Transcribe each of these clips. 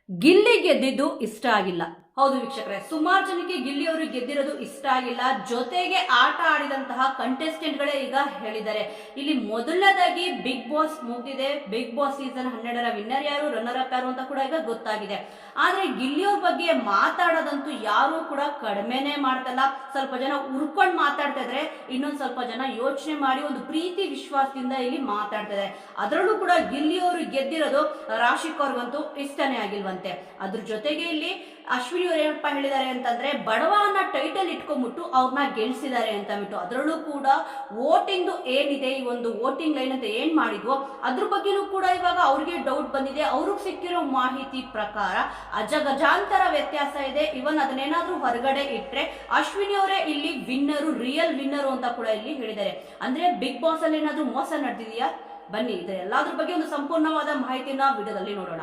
ಗಿಲ್ಲಿ ಗೆದ್ದಿದ್ದು ಇಷ್ಟ ಆಗಿಲ್ಲ. ಹೌದು ವೀಕ್ಷಕರೇ, ಸುಮಾರು ಜನಕ್ಕೆ ಗಿಲ್ಲಿ ಅವರು ಗೆದ್ದಿರೋದು ಇಷ್ಟ ಆಗಿಲ್ಲ. ಜೊತೆಗೆ ಆಟ ಆಡಿದಂತಹ ಕಂಟೆಸ್ಟೆಂಟ್ ಗಳೇ ಈಗ ಹೇಳಿದ್ದಾರೆ. ಇಲ್ಲಿ ಮೊದಲನೇದಾಗಿ ಬಿಗ್ ಬಾಸ್ ಮುಗಿದಿದೆ. ಬಿಗ್ ಬಾಸ್ ಸೀಸನ್ 12ರ ವಿನ್ನರ್ ಯಾರು, ರನ್ನರ್ ಅಪ್ ಯಾರು ಅಂತ ಕೂಡ ಈಗ ಗೊತ್ತಾಗಿದೆ. ಆದ್ರೆ ಗಿಲ್ಲಿ ಅವ್ರ ಬಗ್ಗೆ ಮಾತಾಡೋದಂತೂ ಯಾರು ಕೂಡ ಕಡಿಮೆನೆ ಮಾಡ್ತಲ್ಲ. ಸ್ವಲ್ಪ ಜನ ಉರ್ಕೊಂಡು ಮಾತಾಡ್ತಾ ಇದ್ರೆ, ಇನ್ನೊಂದ್ ಸ್ವಲ್ಪ ಜನ ಯೋಚನೆ ಮಾಡಿ ಒಂದು ಪ್ರೀತಿ ವಿಶ್ವಾಸದಿಂದ ಇಲ್ಲಿ ಮಾತಾಡ್ತಾ ಇದ್ದಾರೆ. ಅದರಲ್ಲೂ ಕೂಡ ಗಿಲ್ಲಿ ಅವರು ಗೆದ್ದಿರೋದು ರಾಶಿಕ್ ಅವ್ರಿಗಂತೂ ಇಷ್ಟನೇ ಆಗಿಲ್ವಂತೆ. ಅದ್ರ ಜೊತೆಗೆ ಇಲ್ಲಿ ಅಶ್ವಿನಿ ಅವರು ಏನಪ್ಪಾ ಹೇಳಿದ್ದಾರೆ ಅಂತಂದ್ರೆ, ಬಡವ ಅನ್ನೋ ಟೈಟಲ್ ಇಟ್ಕೊಂಡ್ಬಿಟ್ಟು ಅವ್ರನ್ನ ಗೆಲ್ಸಿದ್ದಾರೆ ಅಂತ ಬಿಟ್ಟು, ಅದರಲ್ಲೂ ಕೂಡ ವೋಟಿಂಗ್ ಏನಿದೆ, ಈ ಒಂದು ವೋಟಿಂಗ್ ಲೈನ್ ಅಂತ ಏನ್ ಮಾಡಿದ್ವೋ ಅದ್ರ ಬಗ್ಗೆನೂ ಕೂಡ ಇವಾಗ ಅವ್ರಿಗೆ ಡೌಟ್ ಬಂದಿದೆ. ಅವ್ರಿಗೆ ಸಿಕ್ಕಿರೋ ಮಾಹಿತಿ ಪ್ರಕಾರ ಅಜಗಜಾಂತರ ವ್ಯತ್ಯಾಸ ಇದೆ. ಇವನ್ ಅದನ್ನೇನಾದ್ರೂ ಹೊರಗಡೆ ಇಟ್ರೆ ಅಶ್ವಿನಿ ಅವರೇ ಇಲ್ಲಿ ವಿನ್ನರು, ರಿಯಲ್ ವಿನ್ನರು ಅಂತ ಕೂಡ ಇಲ್ಲಿ ಹೇಳಿದ್ದಾರೆ. ಅಂದ್ರೆ ಬಿಗ್ ಬಾಸ್ ಅಲ್ಲಿ ಏನಾದ್ರೂ ಮೋಸ ನಡೆದಿದೆಯಾ? ಬನ್ನಿ ಇದೆ ಎಲ್ಲಾದ್ರ ಬಗ್ಗೆ ಒಂದು ಸಂಪೂರ್ಣವಾದ ಮಾಹಿತಿನ ವಿಡಿಯೋದಲ್ಲಿ ನೋಡೋಣ.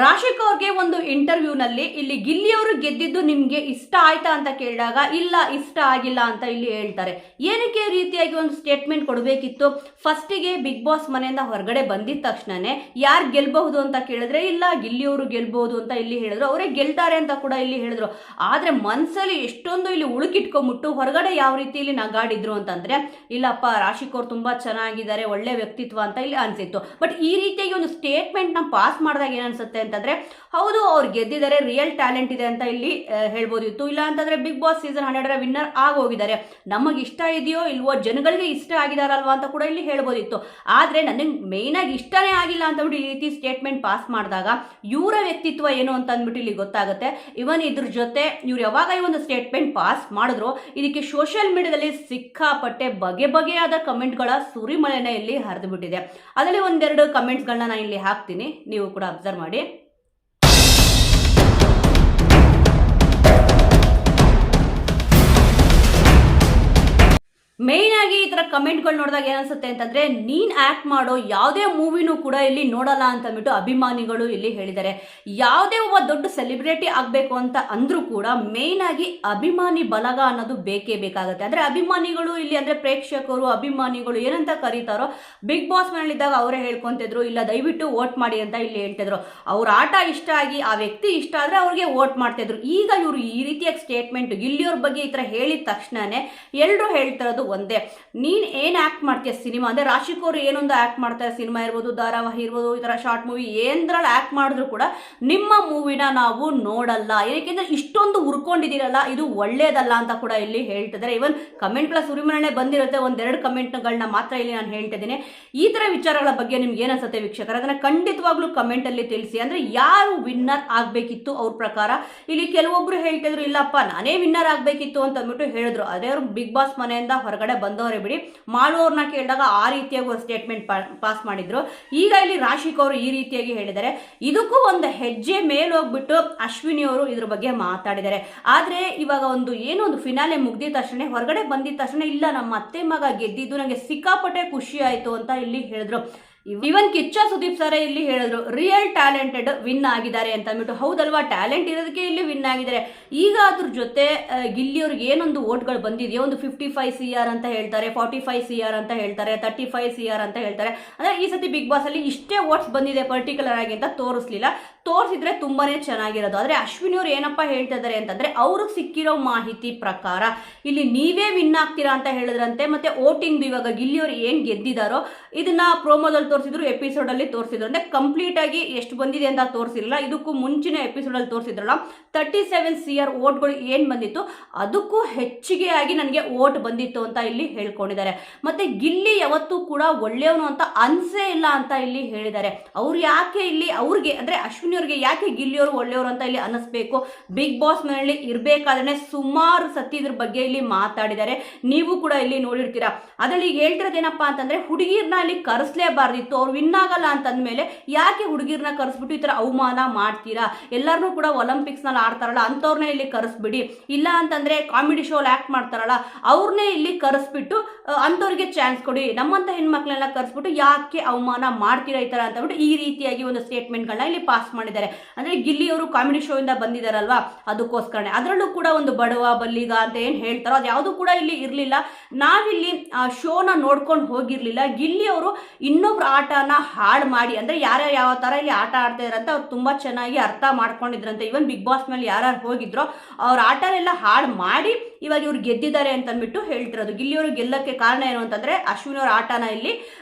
ರಾಶಿಕ್ ಅವ್ರಿಗೆ ಒಂದು ಇಂಟರ್ವ್ಯೂ ನಲ್ಲಿ ಇಲ್ಲಿ ಗಿಲ್ಲಿ ಅವರು ಗೆದ್ದಿದ್ದು ನಿಮ್ಗೆ ಇಷ್ಟ ಆಯ್ತಾ ಅಂತ ಕೇಳಿದಾಗ ಇಲ್ಲ ಇಷ್ಟ ಆಗಿಲ್ಲ ಅಂತ ಇಲ್ಲಿ ಹೇಳ್ತಾರೆ. ಏನಕ್ಕೆ ರೀತಿಯಾಗಿ ಒಂದು ಸ್ಟೇಟ್ಮೆಂಟ್ ಕೊಡಬೇಕಿತ್ತು? ಫಸ್ಟಿಗೆ ಬಿಗ್ ಬಾಸ್ ಮನೆಯಿಂದ ಹೊರಗಡೆ ಬಂದಿದ ತಕ್ಷಣನೇ ಯಾರು ಗೆಲ್ಬಹುದು ಅಂತ ಕೇಳಿದ್ರೆ ಇಲ್ಲ ಗಿಲ್ಲಿ ಅವರು ಗೆಲ್ಬಹುದು ಅಂತ ಇಲ್ಲಿ ಹೇಳಿದ್ರು. ಅವರೇ ಗೆಲ್ತಾರೆ ಅಂತ ಕೂಡ ಇಲ್ಲಿ ಹೇಳಿದ್ರು. ಆದ್ರೆ ಮನ್ಸಲ್ಲಿ ಎಷ್ಟೊಂದು ಇಲ್ಲಿ ಉಳುಕಿಟ್ಕೊಂಡ್ಬಿಟ್ಟು ಹೊರಗಡೆ ಯಾವ ರೀತಿ ಇಲ್ಲಿ ನಗಾಡಿದ್ರು ಅಂತಂದ್ರೆ, ಇಲ್ಲಪ್ಪ ರಾಶಿಕ್ ಅವ್ರು ತುಂಬಾ ಚೆನ್ನಾಗಿದ್ದಾರೆ, ಒಳ್ಳೆ ವ್ಯಕ್ತಿತ್ವ ಅಂತ ಇಲ್ಲಿ ಅನ್ಸಿತ್ತು. ಬಟ್ ಈ ರೀತಿಯಾಗಿ ಒಂದು ಸ್ಟೇಟ್ಮೆಂಟ್ ನ ಪಾಸ್ ಮಾಡಿದಾಗ ಏನನ್ಸುತ್ತೆ ಅಂತಂದ್ರೆ, ಹೌದು ಅವ್ರು ಗೆದ್ದಿದ್ದಾರೆ, ರಿಯಲ್ ಟ್ಯಾಲೆಂಟ್ ಇದೆ ಅಂತ ಇಲ್ಲಿ ಹೇಳ್ಬೋದಿತ್ತು. ಇಲ್ಲ ಅಂತಂದ್ರೆ ಬಿಗ್ ಬಾಸ್ ಸೀಸನ್ 12ರ ವಿನ್ನರ್ ಆಗೋಗಿದ್ದಾರೆ, ನಮಗೆ ಇಷ್ಟ ಇದೆಯೋ ಇಲ್ವೋ, ಜನಗಳಿಗೆ ಇಷ್ಟ ಆಗಿದಾರಲ್ವಾ ಅಂತ ಕೂಡ ಇಲ್ಲಿ ಹೇಳ್ಬೋದಿತ್ತು. ಆದ್ರೆ ನನಗೆ ಮೇನ್ ಆಗಿ ಇಷ್ಟನೇ ಆಗಿಲ್ಲ ಅಂತ ಬಿಟ್ಟು ಈ ರೀತಿ ಸ್ಟೇಟ್ಮೆಂಟ್ ಪಾಸ್ ಮಾಡಿದಾಗ ಇವರ ವ್ಯಕ್ತಿತ್ವ ಏನು ಅಂತ ಅಂದ್ಬಿಟ್ಟು ಇಲ್ಲಿ ಗೊತ್ತಾಗುತ್ತೆ. ಇವನ್ ಇದ್ರ ಜೊತೆ ಇವ್ರು ಯಾವಾಗ ಈ ಒಂದು ಸ್ಟೇಟ್ಮೆಂಟ್ ಪಾಸ್ ಮಾಡಿದ್ರು, ಇದಕ್ಕೆ ಸೋಷಿಯಲ್ ಮೀಡಿಯಾದಲ್ಲಿ ಸಿಕ್ಕಾಪಟ್ಟೆ ಬಗೆ ಬಗೆಯಾದ ಕಮೆಂಟ್ಗಳ ಸುರಿಮಳೆನ ಇಲ್ಲಿ ಹರಿದು ಬಿಟ್ಟಿದೆ. ಅದರಲ್ಲಿ ಒಂದೆರಡು ಕಮೆಂಟ್ಸ್ಗಳನ್ನ ನಾನು ಇಲ್ಲಿ ಹಾಕ್ತೀನಿ, ನೀವು ಕೂಡ ಅಬ್ಸರ್ವ್ ಮಾಡಿ. ಮೇನ್ ಆಗಿ ಈ ತರ ಕಮೆಂಟ್ಗಳು ನೋಡಿದಾಗ ಏನನ್ಸುತ್ತೆ ಅಂತಂದ್ರೆ, ನೀನ್ ಆಕ್ಟ್ ಮಾಡೋ ಯಾವುದೇ ಮೂವಿನೂ ಕೂಡ ಇಲ್ಲಿ ನೋಡಲ್ಲ ಅಂತ ಅಂದ್ಬಿಟ್ಟು ಅಭಿಮಾನಿಗಳು ಇಲ್ಲಿ ಹೇಳಿದ್ದಾರೆ. ಯಾವುದೇ ಒಬ್ಬ ದೊಡ್ಡ ಸೆಲೆಬ್ರಿಟಿ ಆಗ್ಬೇಕು ಅಂತ ಅಂದ್ರೂ ಕೂಡ ಮೇನ್ ಆಗಿ ಅಭಿಮಾನಿ ಬಲಗ ಅನ್ನೋದು ಬೇಕೇ ಬೇಕಾಗುತ್ತೆ. ಅಂದ್ರೆ ಅಭಿಮಾನಿಗಳು ಇಲ್ಲಿ ಅಂದ್ರೆ ಪ್ರೇಕ್ಷಕರು, ಅಭಿಮಾನಿಗಳು ಏನಂತ ಕರೀತಾರೋ, ಬಿಗ್ ಬಾಸ್ ಮನೆಯಲ್ಲಿದ್ದಾಗ ಅವರೇ ಹೇಳ್ಕೊಂತಿದ್ರು ಇಲ್ಲ ದಯವಿಟ್ಟು ವೋಟ್ ಮಾಡಿ ಅಂತ ಇಲ್ಲಿ ಹೇಳ್ತಿದ್ರು. ಅವ್ರ ಆಟ ಇಷ್ಟ ಆಗಿ ಆ ವ್ಯಕ್ತಿ ಇಷ್ಟ ಆದ್ರೆ ಅವ್ರಿಗೆ ವೋಟ್ ಮಾಡ್ತಿದ್ರು. ಈಗ ಇವರು ಈ ರೀತಿಯಾಗಿ ಸ್ಟೇಟ್ಮೆಂಟ್ ಗಿಲ್ಲಿಯವ್ರ ಬಗ್ಗೆ ಈ ತರ ಹೇಳಿದ ತಕ್ಷಣನೇ ಎಲ್ಲರೂ ಹೇಳ್ತಿರೋದು ಒಂದೇ, ನೀನ್ ಏನ್ ಆಕ್ಟ್ ಮಾಡ್ತೀಯ ಸಿನಿಮಾ ಅಂದ್ರೆ, ರಾಶಿಕ್ ಅವರು ಏನೊಂದು ಆಕ್ಟ್ ಮಾಡ್ತಾರೆ, ಸಿನಿಮಾ ಇರ್ಬೋದು, ಧಾರಾವಾಹಿ ಇರ್ಬೋದು, ಈ ತರ ಶಾರ್ಟ್ ಮೂವಿ ಏನ್ದ್ರಲ್ಲಿ ಆಕ್ಟ್ ಮಾಡಿದ್ರು ಕೂಡ ನಿಮ್ಮ ಮೂವಿನ ನಾವು ನೋಡಲ್ಲ, ಏನಕ್ಕೆಂದ್ರೆ ಇಷ್ಟೊಂದು ಉರ್ಕೊಂಡಿದ್ದೀರಲ್ಲ, ಇದು ಒಳ್ಳೇದಲ್ಲ ಅಂತ ಕೂಡ ಇಲ್ಲಿ ಹೇಳ್ತಿದ್ದಾರೆ. ಇವನ್ ಕಮೆಂಟ್ಗಳ ಸುರಿಮರಣೆ ಬಂದಿರುತ್ತೆ, ಒಂದೆರಡು ಕಮೆಂಟ್ಗಳನ್ನ ಮಾತ್ರ ಇಲ್ಲಿ ನಾನು ಹೇಳ್ತಿದ್ದೀನಿ. ಈ ತರ ವಿಚಾರಗಳ ಬಗ್ಗೆ ನಿಮ್ಗೆ ಏನ್ ಅನ್ಸುತ್ತೆ ವೀಕ್ಷಕರ? ಅದನ್ನ ಖಂಡಿತವಾಗ್ಲೂ ಕಮೆಂಟ್ ಅಲ್ಲಿ ತಿಳಿಸಿ. ಅಂದ್ರೆ ಯಾರು ವಿನ್ನರ್ ಆಗ್ಬೇಕಿತ್ತು ಅವ್ರ ಪ್ರಕಾರ? ಇಲ್ಲಿ ಕೆಲವೊಬ್ರು ಹೇಳ್ತಿದ್ರು ಇಲ್ಲಪ್ಪ ನಾನೇ ವಿನ್ನರ್ ಆಗ್ಬೇಕಿತ್ತು ಅಂತ ಅಂದ್ಬಿಟ್ಟು ಹೇಳಿದ್ರು. ಅದೇ ಅವ್ರು ಬಿಗ್ ಬಾಸ್ ಮನೆಯಿಂದ ಹೊರಗಡೆ ಬಂದವರೇ ಬಿಡಿ, ಮಾಡುವವ್ರನ್ನ ಕೇಳಿದಾಗ ಆ ರೀತಿಯಾಗಿ ಒಂದು ಸ್ಟೇಟ್ಮೆಂಟ್ ಪಾಸ್ ಮಾಡಿದ್ರು. ಈಗ ಇಲ್ಲಿ ರಾಶಿಕ್ ಅವರು ಈ ರೀತಿಯಾಗಿ ಹೇಳಿದ್ದಾರೆ. ಇದಕ್ಕೂ ಒಂದು ಹೆಜ್ಜೆ ಮೇಲೆ ಹೋಗ್ಬಿಟ್ಟು ಅಶ್ವಿನಿ ಅವರು ಇದ್ರ ಬಗ್ಗೆ ಮಾತಾಡಿದ್ದಾರೆ. ಆದ್ರೆ ಇವಾಗ ಒಂದು ಏನೋ ಒಂದು ಫಿನಾಲೆ ಮುಗ್ದಿದ ತಕ್ಷಣ, ಹೊರಗಡೆ ಬಂದಿದ ತಕ್ಷಣ ಇಲ್ಲ ನಮ್ಮ ಅತ್ತೆ ಮಗ ಗೆದ್ದಿದ್ದು ನನಗೆ ಸಿಕ್ಕಾಪಟ್ಟೆ ಖುಷಿ ಆಯ್ತು ಅಂತ ಇಲ್ಲಿ ಹೇಳಿದ್ರು. ಇವನ್ ಕಿಚ್ಚ ಸುದೀಪ್ ಸರ್ ಇಲ್ಲಿ ಹೇಳಿದ್ರು ರಿಯಲ್ ಟ್ಯಾಲೆಂಟೆಡ್ ವಿನ್ ಆಗಿದ್ದಾರೆ ಅಂತ ಅಂದ್ಬಿಟ್ಟು. ಹೌದಲ್ವಾ, ಟ್ಯಾಲೆಂಟ್ ಇರೋದಕ್ಕೆ ಇಲ್ಲಿ ವಿನ್ ಆಗಿದ್ದಾರೆ. ಈಗ ಅದ್ರ ಜೊತೆ ಗಿಲ್ಲಿಯವ್ರಿಗೆ ಏನೊಂದು ಓಟ್ಗಳು ಬಂದಿದೆಯೋ, ಒಂದು 55 CR ಅಂತ ಹೇಳ್ತಾರೆ, 45 CR ಅಂತ ಹೇಳ್ತಾರೆ, 35 CR ಅಂತ ಹೇಳ್ತಾರೆ. ಅಂದ್ರೆ ಈ ಸತಿ ಬಿಗ್ ಬಾಸ್ ಅಲ್ಲಿ ಇಷ್ಟೇ ಓಟ್ಸ್ ಬಂದಿದೆ ಪರ್ಟಿಕ್ಯುಲರ್ ಆಗಿ ಅಂತ ತೋರಿಸ್ಲಿಲ್ಲ, ತೋರಿಸಿದ್ರೆ ತುಂಬಾನೇ ಚೆನ್ನಾಗಿರೋದು. ಆದ್ರೆ ಅಶ್ವಿನಿ ಅವ್ರು ಏನಪ್ಪಾ ಹೇಳ್ತಾ ಇದಾರೆ ಅಂತಂದ್ರೆ, ಅವ್ರಿಗೆ ಸಿಕ್ಕಿರೋ ಮಾಹಿತಿ ಪ್ರಕಾರ ಇಲ್ಲಿ ನೀವೇ ವಿನ್ ಆಗ್ತೀರಾ ಅಂತ ಹೇಳಿದ್ರಂತೆ. ಮತ್ತೆ ವೋಟಿಂಗ್ ಇವಾಗ ಗಿಲ್ಲಿಯವ್ರು ಏನ್ ಗೆದ್ದಿದಾರೋ ಇದನ್ನ ಪ್ರೋಮೋದಲ್ಲಿ ತೋರಿಸಿದ್ರು, ಎಪಿಸೋಡ್ ಅಲ್ಲಿ ತೋರಿಸಿದ್ರು. ಅಂದ್ರೆ ಕಂಪ್ಲೀಟ್ ಆಗಿ ಎಷ್ಟು ಬಂದಿದೆ ಅಂತ ತೋರಿಸಿರಲಿಲ್ಲ. ಇದಕ್ಕೂ ಮುಂಚಿನ ಎಪಿಸೋಡ್ ಅಲ್ಲಿ ತೋರಿಸಿದ್ರಲ್ಲ, 37 CR ಓಟ್ಗಳು ಏನ್ ಬಂದಿತ್ತು ಅದಕ್ಕೂ ಹೆಚ್ಚಿಗೆ ಆಗಿ ನನಗೆ ಓಟ್ ಬಂದಿತ್ತು ಅಂತ ಇಲ್ಲಿ ಹೇಳ್ಕೊಂಡಿದ್ದಾರೆ. ಮತ್ತೆ ಗಿಲ್ಲಿ ಯಾವತ್ತೂ ಕೂಡ ಒಳ್ಳೆಯವನು ಅಂತ ಅನ್ಸೇ ಇಲ್ಲ ಅಂತ ಇಲ್ಲಿ ಹೇಳಿದ್ದಾರೆ. ಅವ್ರು ಯಾಕೆ ಇಲ್ಲಿ ಅವ್ರಿಗೆ ಅಂದ್ರೆ ಅಶ್ವಿನಿ ಅವ್ರಿಗೆ ಯಾಕೆ ಗಿಲ್ಲಿಯವರು ಒಳ್ಳೆಯವರು ಅಂತ ಇಲ್ಲಿ ಅನ್ನಿಸ್ಬೇಕು? ಬಿಗ್ ಬಾಸ್ ಮನೆಯಲ್ಲಿ ಇರ್ಬೇಕಾದ್ರೆ ಸುಮಾರು ಸತಿ ಇದ್ರ ಬಗ್ಗೆ ಇಲ್ಲಿ ಮಾತಾಡಿದ್ದಾರೆ, ನೀವು ಕೂಡ ಇಲ್ಲಿ ನೋಡಿರ್ತೀರಾ. ಅದ್ರಲ್ಲಿ ಈಗ ಹೇಳ್ತಿರೋದೇನಪ್ಪಾ ಅಂತಂದ್ರೆ, ಹುಡುಗಿರ್ನ ಅಲ್ಲಿ ಕರೆಸ್ಲೇಬಾರ್ದಿತ್ತು, ಅವ್ರು ವಿನ್ ಆಗಲ್ಲ ಅಂತಂದ್ಮೇಲೆ ಯಾಕೆ ಹುಡುಗಿರ್ನ ಕರೆಸ್ಬಿಟ್ಟು ಈ ತರ ಅವಮಾನ ಮಾಡ್ತೀರಾ? ಎಲ್ಲಾರನ್ನೂ ಕೂಡ ಒಲಿಂಪಿಕ್ಸ್ ನಲ್ಲಿ ಆಡ್ತಾರಲ್ಲ ಅಂತವ್ರನ್ನೇ ಇಲ್ಲಿ ಕರೆಸ್ಬಿಡಿ, ಇಲ್ಲ ಅಂತಂದ್ರೆ ಕಾಮಿಡಿ ಶೋ ಆಕ್ಟ್ ಮಾಡ್ತಾರಲ್ಲ ಅವ್ರನ್ನೇ ಇಲ್ಲಿ ಕರೆಸ್ಬಿಟ್ಟು ಅಂತವ್ರಿಗೆ ಚಾನ್ಸ್ ಕೊಡಿ, ನಮ್ಮಂತ ಹೆಣ್ಮಕ್ಳೆಲ್ಲ ಕರೆಸ್ಬಿಟ್ಟು ಯಾಕೆ ಅವಮಾನ ಮಾಡ್ತೀರಾ ಈ ತರ ಅಂತ ಬಿಟ್ಟು ಈ ರೀತಿಯಾಗಿ ಒಂದು ಸ್ಟೇಟ್ಮೆಂಟ್ ಗಳನ್ನ ಇಲ್ಲಿ ಪಾಸ್ ಮಾಡಿದ್ದಾರೆ. ಅಂದ್ರೆ ಗಿಲ್ಲಿಯವರು ಕಾಮಿಡಿ ಶೋ ಇಂದ ಬಂದಿದ್ದಾರಲ್ವಾ, ಅದಕ್ಕೋಸ್ಕರನೇ. ಅದರಲ್ಲೂ ಕೂಡ ಒಂದು ಬಡವ ಬಲ್ಲಿಗ ಅಂತ ಏನ್ ಹೇಳ್ತಾರೋ ಅದು ಯಾವುದು ಕೂಡ ಇಲ್ಲಿ ಇರಲಿಲ್ಲ. ನಾವಿಲ್ಲಿ ಆ ಶೋನ ನೋಡ್ಕೊಂಡು ಹೋಗಿರ್ಲಿಲ್ಲ. ಗಿಲ್ಲಿಯವರು ಇನ್ನೊಬ್ರ ಆಟನ ಹಾಳು ಮಾಡಿ, ಅಂದ್ರೆ ಯಾರ್ಯಾರು ಯಾವ ತರ ಇಲ್ಲಿ ಆಟ ಆಡ್ತಾ ಇದಾರೆ ಅಂತ ಅವ್ರು ತುಂಬಾ ಚೆನ್ನಾಗಿ ಅರ್ಥ ಮಾಡ್ಕೊಂಡಿದ್ರಂತೆ. ಇವನ್ ಬಿಗ್ ಬಾಸ್ ಮೇಲೆ ಯಾರು ಹೋಗಿದ್ರೋ ಅವ್ರ ಆಟನೆಲ್ಲ ಹಾಳು ಮಾಡಿ ಇವಾಗ ಇವ್ರು ಗೆದ್ದಿದ್ದಾರೆ ಅಂತ ಅಂದ್ಬಿಟ್ಟು ಹೇಳ್ತಿರೋದು. ಗಿಲ್ಲಿಯವರು ಗೆಲ್ಲಕ್ಕೆ ಕಾರಣ ಏನು ಅಂತಂದ್ರೆ ಅಶ್ವಿನಿ ಅವ್ರ ಆಟನ ಇಲ್ಲಿ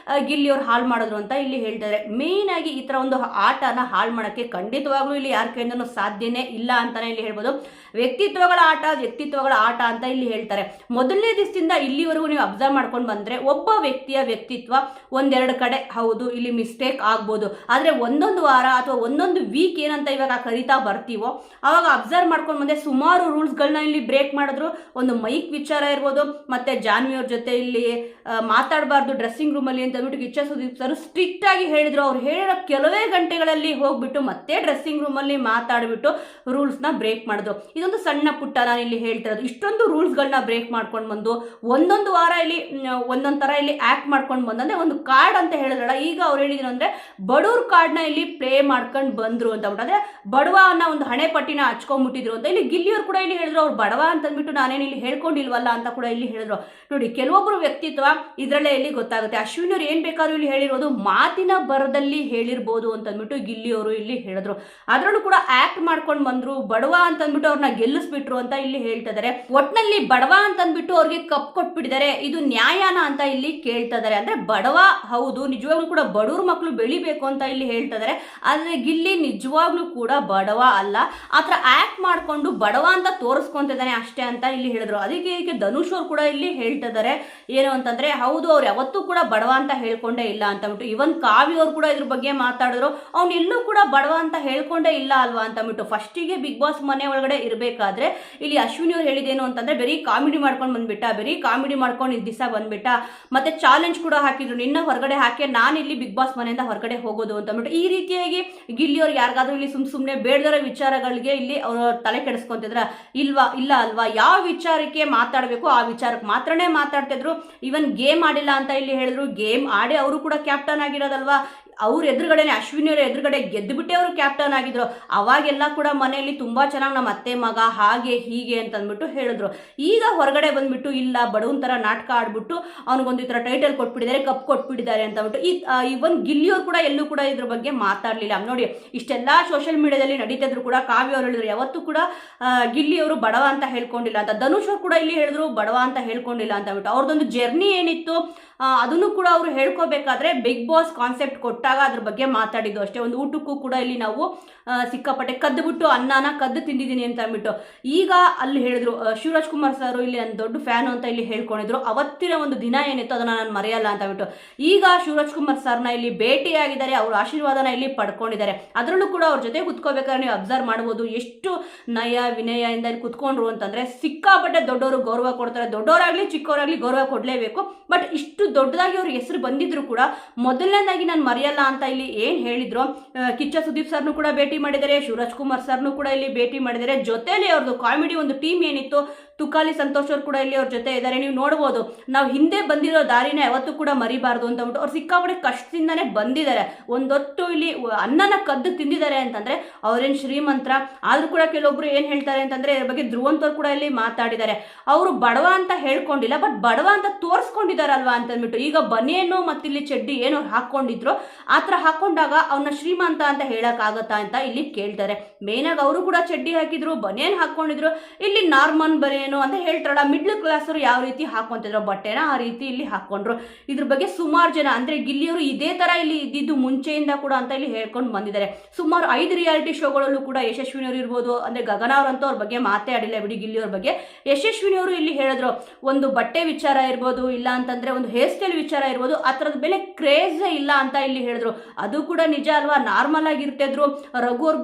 ಗಿಲ್ಲಿಯವ್ರು ಹಾಳು ಮಾಡಿದ್ರು ಅಂತ ಇಲ್ಲಿ ಹೇಳ್ತಾರೆ. ಮೇನ್ ಆಗಿ ಈ ತರ ಒಂದು ಆಟನ ಹಾಳು ಮಾಡಕ್ಕೆ ಖಂಡಿತವಾಗ್ಲೂ ಇಲ್ಲಿ ಯಾರ ಕೈಯಿಂದನೂ ಸಾಧ್ಯನೇ ಇಲ್ಲ ಅಂತಾನೆ ಇಲ್ಲಿ ಹೇಳ್ಬೋದು. ವ್ಯಕ್ತಿತ್ವಗಳ ಆಟ ಅಂತ ಇಲ್ಲಿ ಹೇಳ್ತಾರೆ. ಮೊದಲನೇ ದಿವಸದಿಂದ ಇಲ್ಲಿವರೆಗೂ ನೀವು ಅಬ್ಸರ್ವ್ ಮಾಡ್ಕೊಂಡು ಬಂದ್ರೆ ಒಬ್ಬ ವ್ಯಕ್ತಿಯ ವ್ಯಕ್ತಿತ್ವ ಒಂದೆರಡು ಕಡೆ ಹೌದು ಇಲ್ಲಿ ಮಿಸ್ಟೇಕ್ ಆಗ್ಬೋದು, ಆದ್ರೆ ಒಂದೊಂದು ವಾರ ಅಥವಾ ಒಂದೊಂದು ವೀಕ್ ಏನಂತ ಇವಾಗ ಕರಿತಾ ಬರ್ತೀವೋ ಅವಾಗ ಅಬ್ಸರ್ವ್ ಮಾಡ್ಕೊಂಡು ಬಂದ್ರೆ ಸುಮಾರು ರೂಲ್ಸ್ಗಳನ್ನ ಇಲ್ಲಿ ಬ್ರೇಕ್ ಮಾಡಿದ್ರು. ಒಂದು ಮೈಕ್ ವಿಚಾರ ಇರ್ಬೋದು, ಮತ್ತೆ ಜಾನ್ವಿ ಅವ್ರ ಜೊತೆ ಇಲ್ಲಿ ಮಾತಾಡಬಾರ್ದು ಡ್ರೆಸ್ಸಿಂಗ್ ರೂಮ್ ಅಲ್ಲಿ ಅಂತ ಅಂದ್ಬಿಟ್ಟು ಕಿಚ್ಚ ಸುದೀಪ್ ಸರ್ ಸ್ಟ್ರಿಕ್ಟ್ ಆಗಿ ಹೇಳಿದ್ರು. ಅವ್ರು ಹೇಳಿರೋ ಕೆಲವೇ ಗಂಟೆಗಳಲ್ಲಿ ಹೋಗ್ಬಿಟ್ಟು ಮತ್ತೆ ಡ್ರೆಸ್ಸಿಂಗ್ ರೂಮ್ ಅಲ್ಲಿ ಮಾತಾಡ್ಬಿಟ್ಟು ರೂಲ್ಸ್ ನ ಬ್ರೇಕ್ ಮಾಡಿದ್ರು. ಇದೊಂದು ಸಣ್ಣ ಪುಟ್ಟ ನಾನು ಇಲ್ಲಿ ಹೇಳ್ತಿರೋದು. ಇಷ್ಟೊಂದು ರೂಲ್ಸ್ಗಳನ್ನ ಬ್ರೇಕ್ ಮಾಡ್ಕೊಂಡು ಬಂದು ಒಂದೊಂದು ವಾರ ಇಲ್ಲಿ ಒಂದೊಂದ್ ತರ ಇಲ್ಲಿ ಆಕ್ಟ್ ಮಾಡ್ಕೊಂಡು ಬಂದಂದ್ರೆ ಒಂದು ಕಾರ್ಡ್ ಅಂತ ಹೇಳಿದ್ರಲ್ಲ, ಈಗ ಅವ್ರು ಹೇಳಿದ್ರು ಅಂದ್ರೆ ಬಡವ್ರ ಕಾರ್ಡ್ನ ಇಲ್ಲಿ ಪ್ಲೇ ಮಾಡ್ಕೊಂಡು ಬಂದ್ರು ಅಂತ ಅಂದ್ಬಿಟ್ಟು, ಅಂದ್ರೆ ಬಡವ ಅನ್ನೋ ಒಂದು ಹಣೆ ಪಟ್ಟಿನ ಹಚ್ಕೊಂಡ್ಬಿಟ್ಟಿದ್ರು ಅಂತ ಇಲ್ಲಿ ಗಿಲ್ಲಿಯವ್ರು ಕೂಡ ಇಲ್ಲಿ ಹೇಳಿದ್ರು. ಅವ್ರು ಬಡವ ಅಂತ ಅಂದ್ಬಿಟ್ಟು ನಾನೇನು ಇಲ್ಲಿ ಹೇಳ್ಕೊಂಡಿಲ್ವಲ್ಲ ಅಂತ ಕೂಡ ಇಲ್ಲಿ ಹೇಳಿದ್ರು. ನೋಡಿ, ಕೆಲವೊಬ್ರು ವ್ಯಕ್ತಿತ್ವ ಇದ್ರಲ್ಲೇ ಇಲ್ಲಿ ಗೊತ್ತಾಗುತ್ತೆ. ಅಶ್ವಿನಿ ಅವ್ರು ಏನ್ ಬೇಕಾದ್ರೂ ಇಲ್ಲಿ ಹೇಳಿರೋದು ಮಾತಿನ ಬರದಲ್ಲಿ ಹೇಳಿರ್ಬೋದು ಅಂತ ಅಂದ್ಬಿಟ್ಟು ಗಿಲ್ಲಿಯವರು ಇಲ್ಲಿ ಹೇಳಿದ್ರು. ಅದ್ರಲ್ಲೂ ಕೂಡ ಆಕ್ಟ್ ಮಾಡ್ಕೊಂಡು ಬಂದ್ರು. ಬಡವ ಅಂತ ಅಂದ್ಬಿಟ್ಟು ಅವ್ರನ್ನ ಗೆಲ್ಲಿಸ್ಬಿಟ್ರು ಅಂತ ಇಲ್ಲಿ ಹೇಳ್ತಿದ್ದಾರೆ. ಒಟ್ನಲ್ಲಿ ಬಡವ ಅಂತ ಅಂದ್ಬಿಟ್ಟು ಅವ್ರಿಗೆ ಕಪ್ ಕೊಟ್ಬಿಟ್ಟಿದ್ದಾರೆ. ಇದು ನ್ಯಾಯನ ಅಂತ ಇಲ್ಲಿ ಕೇಳ್ತಿದ್ದಾರೆ. ಅಂದ್ರೆ ಬಡವ ಹೌದು, ನಿಜವಾಗ್ಲೂ ಕೂಡ ಬಡವ್ರ ಮಕ್ಕಳು ಬೆಳಿಬೇಕು ಅಂತ ಇಲ್ಲಿ ಹೇಳ್ತಿದ್ದಾರೆ. ಆದ್ರೆ ಗಿಲ್ಲಿ ನಿಜವಾಗ್ಲೂ ಕೂಡ ಬಡವ ಅಲ್ಲ, ಆತರ ಆಕ್ಟ್ ಮಾಡ್ಕೊಂಡು ಬಡವ ಅಂತ ತೋರಿಸ್ಕೊಂತಿದ್ದಾನೆ ಅಷ್ಟೇ ಅಂತ ಇಲ್ಲಿ ಹೇಳಿದ್ರು. ಅದಕ್ಕೆ ಧನುಷ್ ಅವ್ರು ಕೂಡ ಇಲ್ಲಿ ಹೇಳ್ತಿದ್ದಾರೆ ಏನು ಅಂತಂದ್ರೆ ಹೌದು ಅವ್ರು ಯಾವತ್ತೂ ಕೂಡ ಬಡವ ಅಂತ ಹೇಳ್ಕೊಂಡೇ ಇಲ್ಲ ಅಂತ ಅಂದ್ಬಿಟ್ಟು. ಇವನ್ ಕಾವ್ಯ ಅವ್ರು ಕೂಡ ಇದ್ರ ಬಗ್ಗೆ ಮಾತಾಡಿದ್ರು. ಅವ್ನು ಎಲ್ಲೂ ಕೂಡ ಬಡವ ಅಂತ ಹೇಳ್ಕೊಂಡೇ ಇಲ್ಲ ಅಲ್ವಾ ಅಂತ ಅಂದ್ಬಿಟ್ಟು. ಫಸ್ಟಿಗೆ ಬಿಗ್ ಬಾಸ್ ಮನೆ ಒಳಗಡೆ ಇರಬೇಕಾದ್ರೆ ಇಲ್ಲಿ ಅಶ್ವಿನಿ ಅವ್ರು ಹೇಳಿದೇನು ಅಂತಂದ್ರೆ ಬರೀ ಕಾಮಿಡಿ ಮಾಡ್ಕೊಂಡು ಬಂದ್ಬಿಟ್ಟ, ಬರೀ ಕಾಮಿಡಿ ಮಾಡ್ಕೊಂಡು ಇದ್ ದಿವಸ ಬಂದ್ಬಿಟ್ಟ, ಮತ್ತೆ ಚಾಲೆಂಜ್ ಕೂಡ ಹಾಕಿದ್ರು, ನಿನ್ನ ಹೊರಗಡೆ ಹಾಕಿ ನಾನು ಇಲ್ಲಿ ಬಿಗ್ ಬಾಸ್ ಮನೆಯಿಂದ ಹೊರಗಡೆ ಹೋಗೋದು ಅಂತ ಅಂದ್ಬಿಟ್ಟು. ಈ ರೀತಿಯಾಗಿ ಗಿಲ್ಲಿ ಅವ್ರು ಯಾರಿಗಾದ್ರೂ ಇಲ್ಲಿ ಸುಮ್ಮನೆ ಬೇಡದರ ವಿಚಾರಗಳಿಗೆ ಇಲ್ಲಿ ಅವರು ತಲೆ ಕೆಡಿಸ್ಕೊಂತಿದ್ರ ಇಲ್ಲ ಅಲ್ವಾ? ಯಾವ ವಿಚಾರಕ್ಕೆ ಮಾತಾಡಬೇಕು ಆ ವಿಚಾರಕ್ಕೆ ಮಾತ್ರನೇ ಮಾತಾಡ್ತಿದ್ರು. ಇವನ್ ಗೇಮ್ ಆಡಿಲ್ಲ ಅಂತ ಇಲ್ಲಿ ಹೇಳಿದ್ರು. ಗೇಮ್ ಆಡಿ ಅವರು ಕೂಡ ಕ್ಯಾಪ್ಟನ್ ಆಗಿರೋದಲ್ವಾ. ಅವ್ರ ಎದುರುಗಡೆನೆ ಅಶ್ವಿನಿ ಅವರ ಎದುರುಗಡೆ ಗೆದ್ದುಬಿಟ್ಟೆ ಅವರು ಕ್ಯಾಪ್ಟನ್ ಆಗಿದ್ರು. ಅವಾಗೆಲ್ಲ ಕೂಡ ಮನೆಯಲ್ಲಿ ತುಂಬಾ ಚೆನ್ನಾಗಿ ನಮ್ಮ ಅತ್ತೆ ಮಗ ಹಾಗೆ ಹೀಗೆ ಅಂತ ಅಂದ್ಬಿಟ್ಟು ಹೇಳಿದ್ರು. ಈಗ ಹೊರಗಡೆ ಬಂದ್ಬಿಟ್ಟು ಇಲ್ಲ ಬಡವನ್ ತರ ನಾಟಕ ಆಡ್ಬಿಟ್ಟು ಅವ್ನಿಗೊಂದು ಈ ತರ ಟೈಟಲ್ ಕೊಟ್ಬಿಟ್ಟಿದ್ದಾರೆ, ಕಪ್ ಕೊಟ್ಬಿಟ್ಟಿದ್ದಾರೆ ಅಂತ ಅಂದ್ಬಿಟ್ಟು ಇವನ್ ಗಿಲ್ಲಿಯವ್ರು ಕೂಡ ಎಲ್ಲೂ ಕೂಡ ಇದ್ರ ಬಗ್ಗೆ ಮಾತಾಡ್ಲಿಲ್ಲ. ನೋಡಿ, ಇಷ್ಟೆಲ್ಲಾ ಸೋಷಿಯಲ್ ಮೀಡಿಯಾದಲ್ಲಿ ನಡೀತಿದ್ರು ಕೂಡ ಕಾವ್ಯ ಅವ್ರು ಹೇಳಿದ್ರು ಯಾವತ್ತೂ ಕೂಡ ಗಿಲ್ಲಿಯವರು ಬಡವ ಅಂತ ಹೇಳ್ಕೊಂಡಿಲ್ಲ ಅಂತ. ಧನುಷ್ ಅವ್ರು ಕೂಡ ಇಲ್ಲಿ ಹೇಳಿದ್ರು ಬಡವ ಅಂತ ಹೇಳ್ಕೊಂಡಿಲ್ಲ ಅಂತ ಅಂದ್ಬಿಟ್ಟು. ಅವ್ರದ್ದೊಂದು ಜರ್ನಿ ಏನಿತ್ತು ಅದನ್ನು ಕೂಡ ಅವರು ಹೇಳ್ಕೋಬೇಕಾದ್ರೆ ಬಿಗ್ ಬಾಸ್ ಕಾನ್ಸೆಪ್ಟ್ ಕೊಟ್ಟಾಗ ಅದ್ರ ಬಗ್ಗೆ ಮಾತಾಡಿದ್ದು ಅಷ್ಟೇ. ಒಂದು ಊಟಕ್ಕೂ ಕೂಡ ಇಲ್ಲಿ ನಾವು ಸಿಕ್ಕಾಪಟ್ಟೆ ಕದ್ದುಬಿಟ್ಟು ಅನ್ನನ ಕದ್ದು ತಿಂದಿದ್ದೀನಿ ಅಂತ ಅಂದ್ಬಿಟ್ಟು. ಈಗ ಅಲ್ಲಿ ಹೇಳಿದ್ರು ಶಿವರಾಜ್ ಕುಮಾರ್ ಸರ್ ಇಲ್ಲಿ ನನ್ನ ದೊಡ್ಡ ಫ್ಯಾನ್ ಅಂತ ಇಲ್ಲಿ ಹೇಳ್ಕೊಂಡಿದ್ರು. ಅವತ್ತಿನ ಒಂದು ದಿನ ಏನಿತ್ತು ಅದನ್ನ ನಾನು ಮರೆಯಲ್ಲ ಅಂತ ಅಂದ್ಬಿಟ್ಟು. ಈಗ ಶಿವರಾಜ್ ಕುಮಾರ್ ಸರ್ನ ಇಲ್ಲಿ ಭೇಟಿಯಾಗಿದ್ದಾರೆ, ಅವ್ರ ಆಶೀರ್ವಾದನ ಇಲ್ಲಿ ಪಡ್ಕೊಂಡಿದ್ದಾರೆ. ಅದರಲ್ಲೂ ಕೂಡ ಅವ್ರ ಜೊತೆ ಕುತ್ಕೋಬೇಕಾದ್ರೆ ನೀವು ಅಬ್ಸರ್ವ್ ಮಾಡ್ಬೋದು ಎಷ್ಟು ನಯ ವಿನಯದಿಂದ ಇಲ್ಲಿ ಕುತ್ಕೊಂಡ್ರು ಅಂತಂದ್ರೆ ಸಿಕ್ಕಾಪಟ್ಟೆ ದೊಡ್ಡವರು ಗೌರವ ಕೊಡ್ತಾರೆ. ದೊಡ್ಡವರಾಗ್ಲಿ ಚಿಕ್ಕವರಾಗ್ಲಿ ಗೌರವ ಕೊಡ್ಲೇಬೇಕು. ಬಟ್ ಇಷ್ಟು ದೊಡ್ಡದಾಗಿ ಅವ್ರ ಹೆಸರು ಬಂದಿದ್ರು ಕೂಡ ಮೊದಲನೇದಾಗಿ ನಾನು ಮರೆಯಲ್ಲ ಅಂತ ಇಲ್ಲಿ ಏನ್ ಹೇಳಿದ್ರು. ಕಿಚ್ಚ ಸುದೀಪ್ ಸರ್ನು ಕೂಡ ಭೇಟಿ ಮಾಡಿದ್ದಾರೆ, ಶಿವರಾಜ್ ಕುಮಾರ್ ಸರ್ನು ಕೂಡ ಇಲ್ಲಿ ಭೇಟಿ ಮಾಡಿದ್ದಾರೆ. ಜೊತೆಲಿ ಅವ್ರದ್ದು ಕಾಮಿಡಿ ಒಂದು ಟೀಮ್ ಏನಿತ್ತು ತುಕಾಲಿ ಸಂತೋಷ್ ಅವ್ರು ಕೂಡ ಇಲ್ಲಿ ಅವ್ರ ಜೊತೆ ಇದ್ದಾರೆ. ನೀವು ನೋಡ್ಬೋದು ನಾವು ಹಿಂದೆ ಬಂದಿರೋ ದಾರಿನ ಯಾವತ್ತೂ ಕೂಡ ಮರಿಬಾರ್ದು ಅಂತ ಅಂದ್ಬಿಟ್ಟು ಅವ್ರು ಸಿಕ್ಕಾಪಟ್ಟೆ ಕಷ್ಟದಿಂದಾನೇ ಬಂದಿದ್ದಾರೆ. ಒಂದೊತ್ತು ಇಲ್ಲಿ ಅನ್ನನ ಕದ್ದು ತಿಂದಿದ್ದಾರೆ ಅಂತಂದ್ರೆ ಅವ್ರೇನ್ ಶ್ರೀಮಂತರ. ಆದ್ರೂ ಕೂಡ ಕೆಲವೊಬ್ರು ಏನ್ ಹೇಳ್ತಾರೆ ಅಂತಂದ್ರೆ ಇದ್ರ ಬಗ್ಗೆ ಧ್ರುವಂತವ್ರು ಕೂಡ ಇಲ್ಲಿ ಮಾತಾಡಿದ್ದಾರೆ. ಅವರು ಬಡವ ಅಂತ ಹೇಳ್ಕೊಂಡಿಲ್ಲ, ಬಟ್ ಬಡವ ಅಂತ ತೋರಿಸ್ಕೊಂಡಿದಾರಲ್ವಾ ಅಂತ ಅಂದ್ಬಿಟ್ಟು. ಈಗ ಬನಿಯನ್ನು ಮತ್ತಿಲ್ಲಿ ಚಡ್ಡಿ ಏನು ಅವ್ರು ಹಾಕೊಂಡಿದ್ರು ಆತರ ಹಾಕೊಂಡಾಗ ಅವನ್ನ ಶ್ರೀಮಂತ ಅಂತ ಹೇಳಕ್ ಆಗತ್ತಾ ಅಂತ ಇಲ್ಲಿ ಕೇಳ್ತಾರೆ. ಮೇನ್ ಆಗಿ ಅವರು ಕೂಡ ಚಡ್ಡಿ ಹಾಕಿದ್ರು, ಬನಿಯನ್ ಹಾಕೊಂಡಿದ್ರು. ಇಲ್ಲಿ ನಾರ್ಮಲ್ ಬನಿಯನ್ ಅಂತ ಹೇಳ್ತಾರಲ್ಲ, ಮಿಡ್ಲ್ ಕ್ಲಾಸ್ ಅವರು ಯಾವ ರೀತಿ ಹಾಕೊಂತಿದ್ರು ಬಟ್ಟೆನ ಆ ರೀತಿ ಇಲ್ಲಿ ಹಾಕೊಂಡ್ರು. ಇದ್ರ ಬಗ್ಗೆ ಸುಮಾರು ಜನ ಅಂದ್ರೆ ಗಿಲ್ಲಿಯವರು ಇದೇ ತರ ಇಲ್ಲಿ ಇದ್ದಿದ್ದು ಮುಂಚೆಯಿಂದ ಕೂಡ ಅಂತ ಇಲ್ಲಿ ಹೇಳ್ಕೊಂಡು ಬಂದಿದ್ದಾರೆ. ಸುಮಾರು 5 ರಿಯಾಲಿಟಿ ಶೋಗಳಲ್ಲೂ ಕೂಡ ಯಶಸ್ವಿನಿ ಅವರು ಇರ್ಬೋದು, ಅಂದ್ರೆ ಗಗನ ಅವರಂತೂ ಅವ್ರ ಬಗ್ಗೆ ಮಾತೇ ಆಡಿಲ್ಲ ಬಿಡಿ ಗಿಲ್ಲಿಯವ್ರ ಬಗ್ಗೆ. ಯಶಸ್ವಿನಿ ಅವರು ಇಲ್ಲಿ ಹೇಳಿದ್ರು ಒಂದು ಬಟ್ಟೆ ವಿಚಾರ ಇರ್ಬೋದು, ಇಲ್ಲ ಅಂತಂದ್ರೆ ಒಂದು ಹೇರ್ ಸ್ಟೈಲ್ ವಿಚಾರ ಇರ್ಬೋದು, ಆ ತರದ ಬೆಲೆ ಕ್ರೇಜ್ ಇಲ್ಲ ಅಂತ ಇಲ್ಲಿ ಹೇಳಿದ್ರು. ಅದು ಕೂಡ ನಿಜ ಅಲ್ವಾ, ನಾರ್ಮಲ್ ಆಗಿರ್ತಿದ್ರು. ರಘು ಅವರು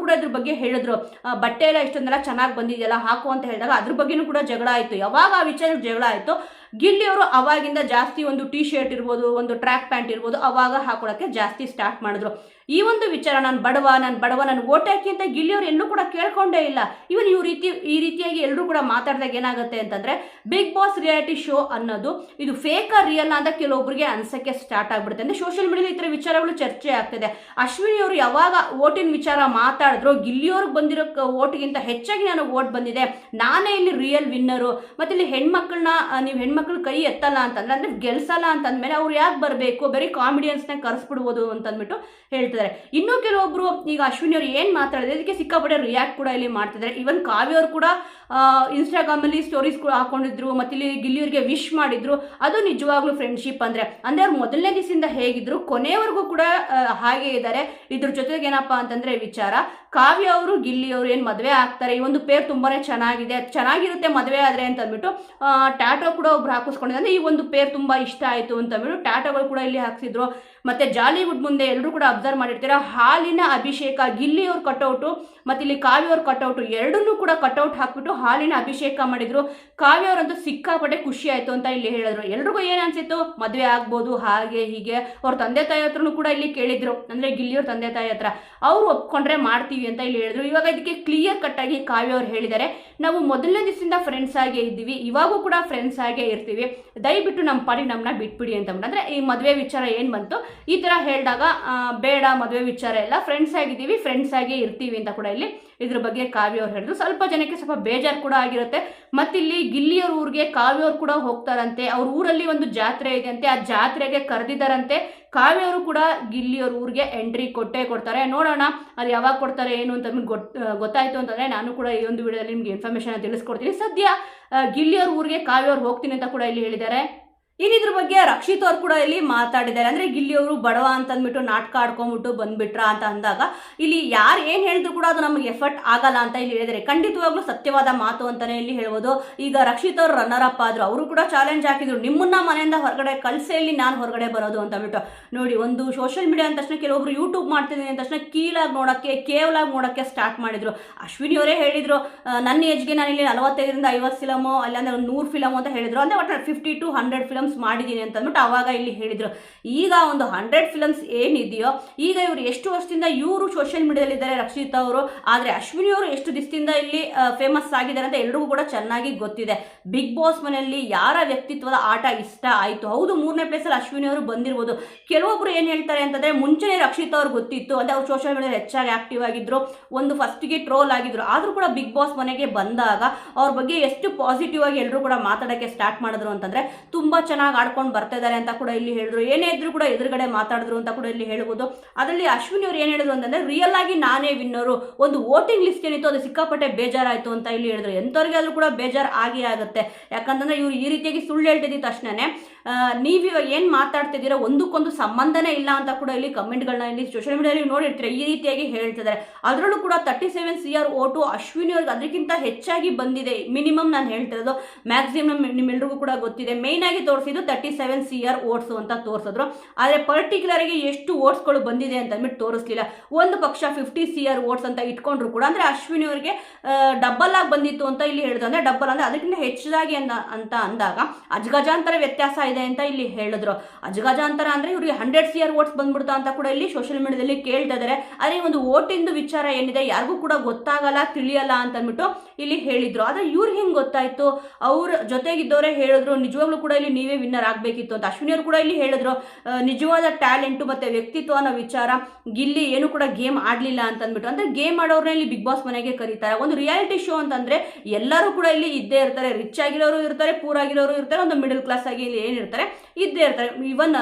ಕೂಡ ಇದ್ರ ಬಗ್ಗೆ ಹೇಳಿದ್ರು, ಬಟ್ಟೆ ಎಲ್ಲ ಇಷ್ಟೊಂದೆಲ್ಲ ಚೆನ್ನಾಗಿ ಬಂದಿದೆಯಲ್ಲ ಹಾಕು ಅಂತ ಹೇಳಿದಾಗ ಅದ್ರ ಬಗ್ಗೆನೂ ಕೂಡ ಜಗಳ ಆಯ್ತು. ಯಾವಾಗ ಆ ವಿಚಾರ ಜಗಳ ಆಯ್ತು ಗಿಲ್ಲಿಯವರು ಅವಾಗಿಂದ ಜಾಸ್ತಿ ಒಂದು ಟಿ ಶರ್ಟ್ ಇರ್ಬೋದು, ಒಂದು ಟ್ರ್ಯಾಕ್ ಪ್ಯಾಂಟ್ ಇರ್ಬೋದು ಅವಾಗ ಹಾಕೊಳ್ಳೋಕೆ ಜಾಸ್ತಿ ಸ್ಟಾರ್ಟ್ ಮಾಡಿದ್ರು. ಈ ಒಂದು ವಿಚಾರ ನಾನು ಬಡವ ನಾನು ಓಟ್ ಹಾಕಿ ಅಂತ ಗಿಲ್ಲಿಯವರು ಎಲ್ಲೂ ಕೂಡ ಕೇಳ್ಕೊಂಡೇ ಇಲ್ಲ. ಇವನ್ ಈ ರೀತಿಯಾಗಿ ಎಲ್ಲರೂ ಕೂಡ ಮಾತಾಡಿದಾಗ ಏನಾಗುತ್ತೆ ಅಂತಂದ್ರೆ ಬಿಗ್ ಬಾಸ್ ರಿಯಾಲಿಟಿ ಶೋ ಅನ್ನೋದು ಇದು ಫೇಕ್ ರಿಯಲ್ ಅಂತ ಕೆಲವೊಬ್ಬರಿಗೆ ಅನ್ಸಕ್ಕೆ ಸ್ಟಾರ್ಟ್ ಆಗ್ಬಿಡುತ್ತೆ. ಅಂದ್ರೆ ಸೋಷಿಯಲ್ ಮೀಡಿಯಾದಲ್ಲಿ ಈ ತರ ವಿಚಾರಗಳು ಚರ್ಚೆ ಆಗ್ತಿದೆ. ಅಶ್ವಿನಿ ಅವರು ಯಾವಾಗ ಓಟಿನ ವಿಚಾರ ಮಾತಾಡಿದ್ರು, ಗಿಲ್ಲಿಯವ್ರಿಗೆ ಬಂದಿರೋ ಓಟ್ಗಿಂತ ಹೆಚ್ಚಾಗಿ ನಾನು ಓಟ್ ಬಂದಿದೆ, ನಾನೇ ಇಲ್ಲಿ ರಿಯಲ್ ವಿನ್ನರು, ಮತ್ತೆ ಇಲ್ಲಿ ನೀವು ಹೆಣ್ಮಕ್ಳು ಕೈ ಎತ್ತಲ್ಲ ಅಂತಂದ್ರೆ ಅಂದ್ರೆ ಗೆಲ್ಸಲ್ಲ ಅಂತಂದ್ಮೇಲೆ ಅವ್ರು ಯಾಕೆ ಬರಬೇಕು, ಬರೀ ಕಾಮಿಡಿಯನ್ಸ್ನ ಕರೆಸ್ಬಿಡ್ಬೋದು ಅಂತಂದ್ಬಿಟ್ಟು ಹೇಳ್ತಿದ್ದಾರೆ. ಇನ್ನೂ ಕೆಲವೊಬ್ರು ಈಗ ಅಶ್ವಿನಿ ಅವರು ಏನ್ ಮಾತಾಡಿದ್ರೆ ಇದಕ್ಕೆ ಸಿಕ್ಕಾಪಟ್ಟೆ ರಿಯಾಕ್ಟ್ ಕೂಡ ಇಲ್ಲಿ ಮಾಡ್ತಿದ್ದಾರೆ. ಇವನ್ ಕಾವ್ಯ ಅವರು ಕೂಡ ಇನ್ಸ್ಟಾಗ್ರಾಮ್ ಅಲ್ಲಿ ಸ್ಟೋರೀಸ್ ಕೂಡ ಹಾಕೊಂಡಿದ್ರು, ಮತ್ತೆ ಇಲ್ಲಿ ಗಿಲ್ಲಿಯವ್ರಿಗೆ ವಿಶ್ ಮಾಡಿದ್ರು. ಅದು ನಿಜವಾಗ್ಲೂ ಫ್ರೆಂಡ್ಶಿಪ್ ಅಂದ್ರೆ ಅವ್ರು ಮೊದಲನೇ ದಿವಸದಿಂದ ಹೇಗಿದ್ರು ಕೊನೆಯವರೆಗೂ ಕೂಡ ಹಾಗೆ ಇದ್ದಾರೆ. ಇದ್ರ ಜೊತೆಗೆ ಏನಪ್ಪಾ ಅಂತಂದ್ರೆ ವಿಚಾರ ಕಾವ್ಯ ಅವರು ಗಿಲ್ಲಿ ಅವರು ಏನ್ ಮದುವೆ ಆಗ್ತಾರೆ, ಈ ಒಂದು ಪೇರ್ ತುಂಬಾನೇ ಚೆನ್ನಾಗಿರುತ್ತೆ ಮದುವೆ ಆದ್ರೆ ಅಂತ ಅಂದ್ಬಿಟ್ಟು ಟ್ಯಾಟೋ ಕೂಡ ಒಬ್ರು ಹಾಕಿಸ್ಕೊಂಡಿದ್ದಾರೆ. ಈ ಒಂದು ಪೇರ್ ತುಂಬಾ ಇಷ್ಟ ಆಯ್ತು ಅಂತ ಅಂದ್ಬಿಟ್ಟು ಟ್ಯಾಟೋಗಳು ಕೂಡ ಇಲ್ಲಿ ಹಾಕ್ಸಿದ್ರು. ಮತ್ತೆ ಜಾಲಿವುಡ್ ಮುಂದೆ ಎಲ್ಲರೂ ಕೂಡ ಅಬ್ಸರ್ವ್ ಮಾಡಿರ್ತೀರ, ಹಾಲಿನ ಅಭಿಷೇಕ ಗಿಲ್ಲಿ ಅವ್ರ ಕಟ್ಔಟು ಮತ್ತೆ ಇಲ್ಲಿ ಕಾವ್ಯ ಅವ್ರ ಕಟ್ಔಟು ಎರಡನ್ನೂ ಕೂಡ ಕಟ್ಔಟ್ ಹಾಕ್ಬಿಟ್ಟು ಹಾಲಿನ ಅಭಿಷೇಕ ಮಾಡಿದ್ರು. ಕಾವ್ಯ ಅವರಂತೂ ಸಿಕ್ಕಾಪಟ್ಟೆ ಖುಷಿ ಆಯ್ತು ಅಂತ ಇಲ್ಲಿ ಹೇಳಿದ್ರು. ಎಲ್ರಿಗೂ ಏನ್ ಅನ್ಸಿತ್ತು, ಮದುವೆ ಆಗ್ಬೋದು ಹಾಗೆ ಹೀಗೆ. ಅವ್ರ ತಂದೆ ತಾಯಿ ಹತ್ರನೂ ಕೂಡ ಇಲ್ಲಿ ಕೇಳಿದ್ರು, ಅಂದ್ರೆ ಗಿಲ್ಲಿಯವ್ರ ತಂದೆ ತಾಯಿ ಹತ್ರ, ಅವ್ರು ಒಪ್ಕೊಂಡ್ರೆ ಮಾಡ್ತೀವಿ ಅಂತ ಇಲ್ಲಿ ಹೇಳಿದ್ರು. ಇವಾಗ ಇದಕ್ಕೆ ಕ್ಲಿಯರ್ ಕಟ್ ಆಗಿ ಕಾವ್ಯ ಅವ್ರು ಹೇಳಿದ್ದಾರೆ, ನಾವು ಮೊದಲನೇ ದಿವಸದಿಂದ ಫ್ರೆಂಡ್ಸ್ ಆಗೇ ಇದ್ದೀವಿ, ಇವಾಗೂ ಕೂಡ ಫ್ರೆಂಡ್ಸ್ ಆಗೇ ಇರ್ತೀವಿ, ದಯವಿಟ್ಟು ನಮ್ಮ ಪಾಡಿ ನಮ್ಮನ್ನ ಬಿಟ್ಬಿಡಿ ಅಂತ. ಅಂದ್ರೆ ಈ ಮದುವೆ ವಿಚಾರ ಏನ್ ಬಂತು ಈ ತರ ಹೇಳಿದಾಗ ಬೇಡ ಮದುವೆ ವಿಚಾರ ಎಲ್ಲ, ಫ್ರೆಂಡ್ಸ್ ಆಗಿದ್ದೀವಿ, ಫ್ರೆಂಡ್ಸ್ ಆಗೇ ಇರ್ತೀವಿ ಅಂತ ಕೂಡ ಇಲ್ಲಿ ಇದ್ರ ಬಗ್ಗೆ ಕಾವ್ಯ ಅವ್ರು ಹೇಳಿದ್ರು. ಸ್ವಲ್ಪ ಜನಕ್ಕೆ ಸ್ವಲ್ಪ ಬೇಜಾರು ಕೂಡ ಆಗಿರುತ್ತೆ. ಮತ್ತಿಲ್ಲಿ ಗಿಲ್ಲಿಯವ್ರ ಊರಿಗೆ ಕಾವ್ಯ ಅವ್ರು ಕೂಡ ಹೋಗ್ತಾರಂತೆ, ಅವ್ರ ಊರಲ್ಲಿ ಒಂದು ಜಾತ್ರೆ ಇದೆ ಅಂತೆ, ಆ ಜಾತ್ರೆಗೆ ಕರೆದಿದ್ದಾರಂತೆ. ಕಾವ್ಯ ಅವರು ಕೂಡ ಗಿಲ್ಲಿಯವ್ರ ಊರಿಗೆ ಎಂಟ್ರಿ ಕೊಡ್ತಾರೆ. ನೋಡೋಣ ಅದು ಯಾವಾಗ ಕೊಡ್ತಾರೆ ಏನು ಅಂತ ಗೊತ್ತಾಯ್ತು ಅಂತಂದ್ರೆ ನಾನು ಕೂಡ ಈ ಒಂದು ವಿಡಿಯೋದಲ್ಲಿ ನಿಮ್ಗೆ ಇನ್ಫಾರ್ಮೇಶನ್ ತಿಳಿಸ್ಕೊಡ್ತೀನಿ. ಸದ್ಯ ಗಿಲ್ಲಿಯವ್ರ ಊರಿಗೆ ಕಾವ್ಯ ಅವ್ರು ಹೋಗ್ತೀನಿ ಅಂತ ಕೂಡ ಇಲ್ಲಿ ಹೇಳಿದ್ದಾರೆ. ಇದ್ರ ಬಗ್ಗೆ ರಕ್ಷಿತ್ ಅವ್ರು ಕೂಡ ಇಲ್ಲಿ ಮಾತಾಡಿದ್ದಾರೆ. ಅಂದ್ರೆ ಗಿಲ್ಲಿಯವರು ಬಡವ ಅಂತ ಅಂದ್ಬಿಟ್ಟು ನಾಟಕ ಆಡ್ಕೊಂಡ್ಬಿಟ್ಟು ಬಂದ್ಬಿಟ್ರ ಅಂತ ಅಂದಾಗ ಇಲ್ಲಿ ಯಾರು ಏನ್ ಹೇಳಿದ್ರು ಕೂಡ ಅದು ನಮಗೆ ಎಫರ್ಟ್ ಆಗಲ್ಲ ಅಂತ ಇಲ್ಲಿ ಹೇಳಿದರೆ ಖಂಡಿತವಾಗ್ಲೂ ಸತ್ಯವಾದ ಮಾತು ಅಂತಾನೆ ಇಲ್ಲಿ ಹೇಳ್ಬೋದು. ಈಗ ರಕ್ಷಿತ್ ಅವ್ರು ರನ್ನರ್ ಅಪ್ ಆದ್ರು, ಅವರು ಕೂಡ ಚಾಲೆಂಜ್ ಹಾಕಿದ್ರು, ನಿಮ್ಮನ್ನ ಮನೆಯಿಂದ ಹೊರಗಡೆ ಕಳ್ಸೆಯಲ್ಲಿ ನಾನು ಹೊರಗಡೆ ಬರೋದು ಅಂತ ಅಂದ್ಬಿಟ್ಟು. ನೋಡಿ, ಒಂದು ಸೋಷಿಯಲ್ ಮೀಡಿಯಾ ಅಂದ ತಕ್ಷಣ ಕೆಲವೊಬ್ರು ಯೂಟ್ಯೂಬ್ ಮಾಡ್ತಿದ್ದೀನಿ ಅಂದ ತಕ್ಷಣ ಕೀಳಾಗಿ ನೋಡಕ್ಕೆ ಕೇವಲಾಗಿ ನೋಡಕ್ಕೆ ಸ್ಟಾರ್ಟ್ ಮಾಡಿದ್ರು. ಅಶ್ವಿನಿ ಅವರೇ ಹೇಳಿದ್ರು, ನನ್ನ ಏಜ್ಗೆ ನಾನು ಇಲ್ಲಿ 45ರಿಂದ 50 ಫಿಲಮು ಅಲ್ಲಾಂದ್ರೆ 100 ಫಿಲಮು ಅಂತ ಹೇಳಿದ್ರು. ಅಂದ್ರೆ ಒಟ್ಟು 50 to 100 ಫಿಲಮ್ಸ್ ಮಾಡಿದ್ದೀನಿ ಅಂತ ಅಂದ್ಬಿಟ್ಟು ಅವಾಗ ಇಲ್ಲಿ ಹೇಳಿದ್ರು. ಈಗ ಒಂದು 100 ಫಿಲಮ್ಸ್ ಏನಿದೆಯೋ, ಈಗ ಇವರು ಎಷ್ಟು ವರ್ಷದಿಂದ ಇವರು ಸೋಷಿಯಲ್ ಮೀಡಿಯಾದಲ್ಲಿ ಇದ್ದಾರೆ ರಕ್ಷಿತ್ ಅವರು, ಆದ್ರೆ ಅಶ್ವಿನಿ ಅವರು ಎಷ್ಟು ದಿವಸದಿಂದ ಇಲ್ಲಿ ಫೇಮಸ್ ಆಗಿದ್ದಾರೆ ಅಂತ ಎಲ್ರಿಗೂ ಕೂಡ ಚೆನ್ನಾಗಿ ಗೊತ್ತಿದೆ. ಬಿಗ್ ಬಾಸ್ ಮನೆಯಲ್ಲಿ ಯಾರ ವ್ಯಕ್ತಿತ್ವದ ಆಟ ಇಷ್ಟ ಆಯ್ತು. ಹೌದು, 3ನೇ ಪ್ಲೇಸಲ್ಲಿ ಅಶ್ವಿನಿ ಅವರು ಬಂದಿರ್ಬೋದು. ಕೆಲವೊಬ್ರು ಏನ್ ಹೇಳ್ತಾರೆ ಅಂತಂದ್ರೆ ಮುಂಚೆನೆ ರಕ್ಷಿತ್ ಅವ್ರು ಗೊತ್ತಿತ್ತು ಅಂದ್ರೆ ಅವ್ರು ಸೋಷಿಯಲ್ ಮೀಡಿಯಾದಲ್ಲಿ ಹೆಚ್ಚಾಗಿ ಆಕ್ಟಿವ್ ಆಗಿದ್ರು, ಒಂದು ಫಸ್ಟ್ಗೆ ಟ್ರೋಲ್ ಆಗಿದ್ರು, ಆದ್ರೂ ಕೂಡ ಬಿಗ್ ಬಾಸ್ ಮನೆಗೆ ಬಂದಾಗ ಅವ್ರ ಬಗ್ಗೆ ಎಷ್ಟು ಪಾಸಿಟಿವ್ ಆಗಿ ಎಲ್ಲರೂ ಕೂಡ ಮಾತಾಡಕ್ಕೆ ಸ್ಟಾರ್ಟ್ ಮಾಡಿದ್ರು ಅಂತಂದ್ರೆ ತುಂಬಾ ಚೆನ್ನಾಗಿ ಆಡ್ಕೊಂಡು ಬರ್ತಾ ಇದ್ದಾರೆ ಅಂತ ಕೂಡ ಇಲ್ಲಿ ಹೇಳಿದ್ರು. ಏನೇ ಇದ್ರು ಕೂಡ ಎದುರುಗಡೆ ಮಾತಾಡಿದ್ರು ಅಂತ ಕೂಡ ಇಲ್ಲಿ ಹೇಳ್ಬೋದು. ಅದರಲ್ಲಿ ಅಶ್ವಿನಿ ಅವ್ರು ಏನ್ ಹೇಳಿದ್ರು ಅಂತಂದ್ರೆ ರಿಯಲ್ ಆಗಿ ನಾನೇ ವಿನ್ನರು, ಒಂದು ವೋಟಿಂಗ್ ಲಿಸ್ಟ್ ಏನಿತ್ತು ಅದು ಸಿಕ್ಕಾಪಟ್ಟೆ ಬೇಜಾರಾಯ್ತು ಅಂತ ಇಲ್ಲಿ ಹೇಳಿದ್ರು. ಎಂಥವ್ರಿಗಾದ್ರೂ ಕೂಡ ಬೇಜಾರು ಆಗೇ ಆಗುತ್ತೆ. ಯಾಕಂತಂದ್ರೆ ಇವ್ರು ಈ ರೀತಿಯಾಗಿ ಸುಳ್ಳು ಹೇಳ್ತಿದ್ದ ತಕ್ಷಣನೇ ನೀವಿವಾಗ ಏನ್ ಮಾತಾಡ್ತಿದ್ದೀರಾ ಒಂದಕ್ಕೊಂದು ಸಂಬಂಧನೇ ಇಲ್ಲ ಅಂತ ಕೂಡ ಇಲ್ಲಿ ಕಮೆಂಟ್ಗಳನ್ನ ಇಲ್ಲಿ ಸೋಷಿಯಲ್ ಮೀಡಿಯಾದಲ್ಲಿ ನೋಡಿರ್ತೀರ. ಈ ರೀತಿಯಾಗಿ ಹೇಳ್ತಿದ್ದಾರೆ. ಅದರಲ್ಲೂ ಕೂಡ 37 CR ಓಟು ಅಶ್ವಿನಿ ಅವ್ರಿಗೆ ಅದಕ್ಕಿಂತ ಹೆಚ್ಚಾಗಿ ಬಂದಿದೆ. ಮಿನಿಮಮ್ ನಾನು ಹೇಳ್ತಿರೋದು, ಮ್ಯಾಕ್ಸಿಮಮ್ ನಿಮ್ಮೆಲ್ರಿಗೂ ಕೂಡ ಗೊತ್ತಿದೆ. ಮೇನ್ ಆಗಿ ತೋರಿಸಿದ್ದು 37 CR ಓಟ್ಸ್ ಅಂತ ತೋರಿಸಿದ್ರು. ಆದರೆ ಪರ್ಟಿಕ್ಯುಲರ್ ಆಗಿ ಎಷ್ಟು ಓಟ್ಸ್ಗಳು ಬಂದಿದೆ ಅಂತ ಅಂದ್ಬಿಟ್ಟು ತೋರಿಸ್ಲಿಲ್ಲ. ಒಂದು ಪಕ್ಷ 50 CR ಓಟ್ಸ್ ಅಂತ ಇಟ್ಕೊಂಡ್ರು ಕೂಡ ಅಂದ್ರೆ ಅಶ್ವಿನಿ ಅವರಿಗೆ ಡಬಲ್ ಆಗಿ ಬಂದಿತ್ತು ಅಂತ ಇಲ್ಲಿ ಹೇಳಿದ್ರು. ಅಂದ್ರೆ ಡಬಲ್ ಅಂದ್ರೆ ಅದಕ್ಕಿಂತ ಹೆಚ್ಚಾಗಿ ಅಂತ ಅಂದಾಗ ಅಜಗಜಾಂತರ ವ್ಯತ್ಯಾಸ ಇದೆ ಅಂತ ಇಲ್ಲಿ ಹೇಳಿದ್ರು. ಅಜಗಜಾಂತರ ಅಂದ್ರೆ ಇವ್ರಿಗೆ 100 CR ಓಟ್ಸ್ ಬಂದ್ಬಿಡ್ತಾ ಅಂತ ಕೂಡ ಇಲ್ಲಿ ಸೋಷಿಯಲ್ ಮೀಡಿಯಾದಲ್ಲಿ ಕೇಳ್ತಾ ಇದ್ದಾರೆ. ಆದ್ರೆ ಒಂದು ಓಟಿಂದು ವಿಚಾರ ಏನಿದೆ ಯಾರಿಗೂ ಕೂಡ ಗೊತ್ತಾಗಲ್ಲ, ತಿಳಿಯಲ್ಲ ಅಂತ ಅಂದ್ಬಿಟ್ಟು ಇಲ್ಲಿ ಹೇಳಿದ್ರು. ಆದ್ರೆ ಇವ್ರಿಗೆ ಹೆಂಗ್ ಗೊತ್ತಾಯ್ತು? ಅವ್ರ ಜೊತೆಗಿದ್ದವರೇ ಹೇಳಿದ್ರು ನಿಜವಾಗ್ಲೂ ಕೂಡ ಇಲ್ಲಿ ನೀವೇ ವಿನ್ನರ್ ಆಗ್ಬೇಕಿತ್ತು ಅಂತ. ಅಶ್ವಿನಿ ಅವರು ಕೂಡ ಇಲ್ಲಿ ಹೇಳಿದ್ರು ನಿಜವಾದ ಟ್ಯಾಲೆಂಟ್ ಮತ್ತೆ ವ್ಯಕ್ತಿತ್ವ ಅನ್ನೋ ವಿಚಾರ ಗಿಲ್ಲಿ ಏನು ಕೂಡ ಗೇಮ್ ಆಡ್ಲಿಲ್ಲ ಅಂತ ಅಂದ್ಬಿಟ್ಟು. ಅಂದ್ರೆ ಗೇಮ್ ಆಡೋರ್ನ ಇಲ್ಲಿ ಬಿಗ್ ಬಾಸ್ ಮನೆಗೆ ಕರೀತಾರೆ. ಒಂದು ರಿಯಾಲಿಟಿ ಶೋ ಅಂತಂದ್ರೆ ಎಲ್ಲರೂ ಕೂಡ ಇಲ್ಲಿ ಇದ್ದೇ ಇರ್ತಾರೆ. ರಿಚ್ ಆಗಿರೋರು ಇರ್ತಾರೆ, ಪೂರ್ ಆಗಿರೋರು ಇರ್ತಾರೆ, ಒಂದು ಮಿಡಲ್ ಕ್ಲಾಸ್ ಆಗಿ ಇಲ್ಲಿ ಏನಿರ್ತಾರೆ ಇದ್ದೇ ಇರ್ತಾರೆ. ಇವನ್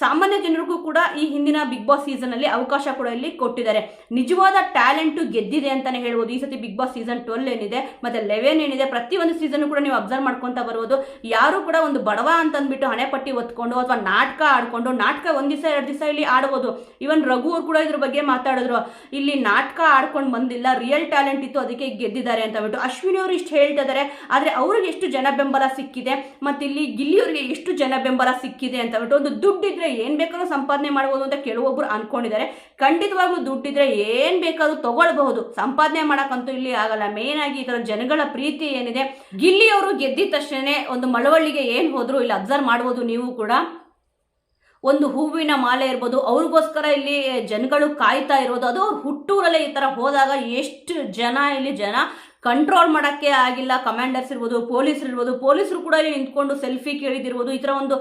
ಸಾಮಾನ್ಯ ಜನರಿಗೂ ಕೂಡ ಈ ಹಿಂದಿನ ಬಿಗ್ ಬಾಸ್ ಸೀಸನ್ ಅಲ್ಲಿ ಅವಕಾಶ ಕೂಡ ಇಲ್ಲಿ ಕೊಟ್ಟಿದ್ದಾರೆ. ನಿಜವಾದ ಟ್ಯಾಲೆಂಟ್ ಗೆದ್ದಿದೆ ಅಂತಾನೆ ಹೇಳ್ಬೋದು. ಈ ಸತಿ ಬಿಗ್ ಬಾಸ್ ಸೀಸನ್ 12 ಏನಿದೆ ಮತ್ತೆ 11 ಏನಿದೆ, ಪ್ರತಿಯೊಂದು ಸೀಸನ್ ಕೂಡ ನೀವು ಅಬ್ಸರ್ವ್ ಮಾಡ್ಕೊಂತ ಬರ್ಬೋದು. ಯಾರು ಕೂಡ ಒಂದು ಬಡವ ಅಂತ ಅಂದ್ಬಿಟ್ಟು ಹಣೆ ಪಟ್ಟಿ ಒತ್ಕೊಂಡು ಅಥವಾ ನಾಟಕ ಆಡ್ಕೊಂಡು, ನಾಟಕ ಒಂದ್ ದಿವಸ 2 ದಿವಸ ಇಲ್ಲಿ ಆಡ್ಬೋದು. ಇವನ್ ರಘು ಅವ್ರು ಕೂಡ ಇದ್ರ ಬಗ್ಗೆ ಮಾತಾಡಿದ್ರು, ಇಲ್ಲಿ ನಾಟಕ ಆಡ್ಕೊಂಡು ಬಂದಿಲ್ಲ, ರಿಯಲ್ ಟ್ಯಾಲೆಂಟ್ ಇತ್ತು ಅದಕ್ಕೆ ಗೆದ್ದಿದ್ದಾರೆ ಅಂತ ಬಿಟ್ಟು. ಅಶ್ವಿನಿ ಅವರು ಇಷ್ಟು ಹೇಳ್ತಾ ಇದ್ದಾರೆ, ಆದ್ರೆ ಅವ್ರಿಗೆ ಎಷ್ಟು ಜನ ಬೆಂಬಲ ಸಿಕ್ಕಿದೆ ಮತ್ತೆ ಇಲ್ಲಿ ಗಿಲ್ಲಿಯವರಿಗೆ ಎಷ್ಟು ಜನ ಬೆಂಬಲ ಸಿಕ್ಕಿದೆ ಅಂತ ಬಿಟ್ಟು. ಒಂದು ದುಡ್ಡಿದ್ರೆ ಏನ್ ಬೇಕಾದ್ರೂ ಸಂಪಾದನೆ ಮಾಡಬಹುದು ಅಂತ ಕೆಲವೊಬ್ರು ಅನ್ಕೊಂಡಿದ್ದಾರೆ. ಖಂಡಿತವಾಗ್ಲೂ ದುಡ್ಡಿದ್ರೆ ಏನ್ ಬೇಕಾದ್ರೂ ತಗೊಳ್ಬಹುದು, ಸಂಪಾದನೆ ಮಾಡಕ್ಕಂತೂ ಇಲ್ಲಿ ಆಗಲ್ಲ. ಮೇನ್ ಆಗಿ ಈ ತರ ಜನಗಳ ಪ್ರೀತಿ ಏನಿದೆ, ಗಿಲ್ಲಿಯವರು ಗೆದ್ದಿದ ತಕ್ಷಣ ಒಂದು ಮಳವಳ್ಳಿಗೆ ಏನ್ ಹೋದ್ರು ಇಲ್ಲಿ ಅಬ್ಸರ್ವ್ ಮಾಡಬಹುದು ನೀವು ಕೂಡ. ಒಂದು ಹೂವಿನ ಮಾಲೆ ಇರ್ಬೋದು, ಅವ್ರಿಗೋಸ್ಕರ ಇಲ್ಲಿ ಜನಗಳು ಕಾಯ್ತಾ ಇರೋದು. ಅದು ಹುಟ್ಟೂರಲ್ಲೇ ಈ ಥರ ಹೋದಾಗ ಎಷ್ಟು ಜನ ಕಂಟ್ರೋಲ್ ಮಾಡೋಕ್ಕೆ ಆಗಿಲ್ಲ. ಕಮಾಂಡರ್ಸ್ ಇರ್ಬೋದು, ಪೊಲೀಸರು ಕೂಡ ಇಲ್ಲಿ ನಿಂತ್ಕೊಂಡು ಸೆಲ್ಫಿ ಕೇಳಿದಿರ್ಬೋದು. ಈ ಥರ ಒಂದು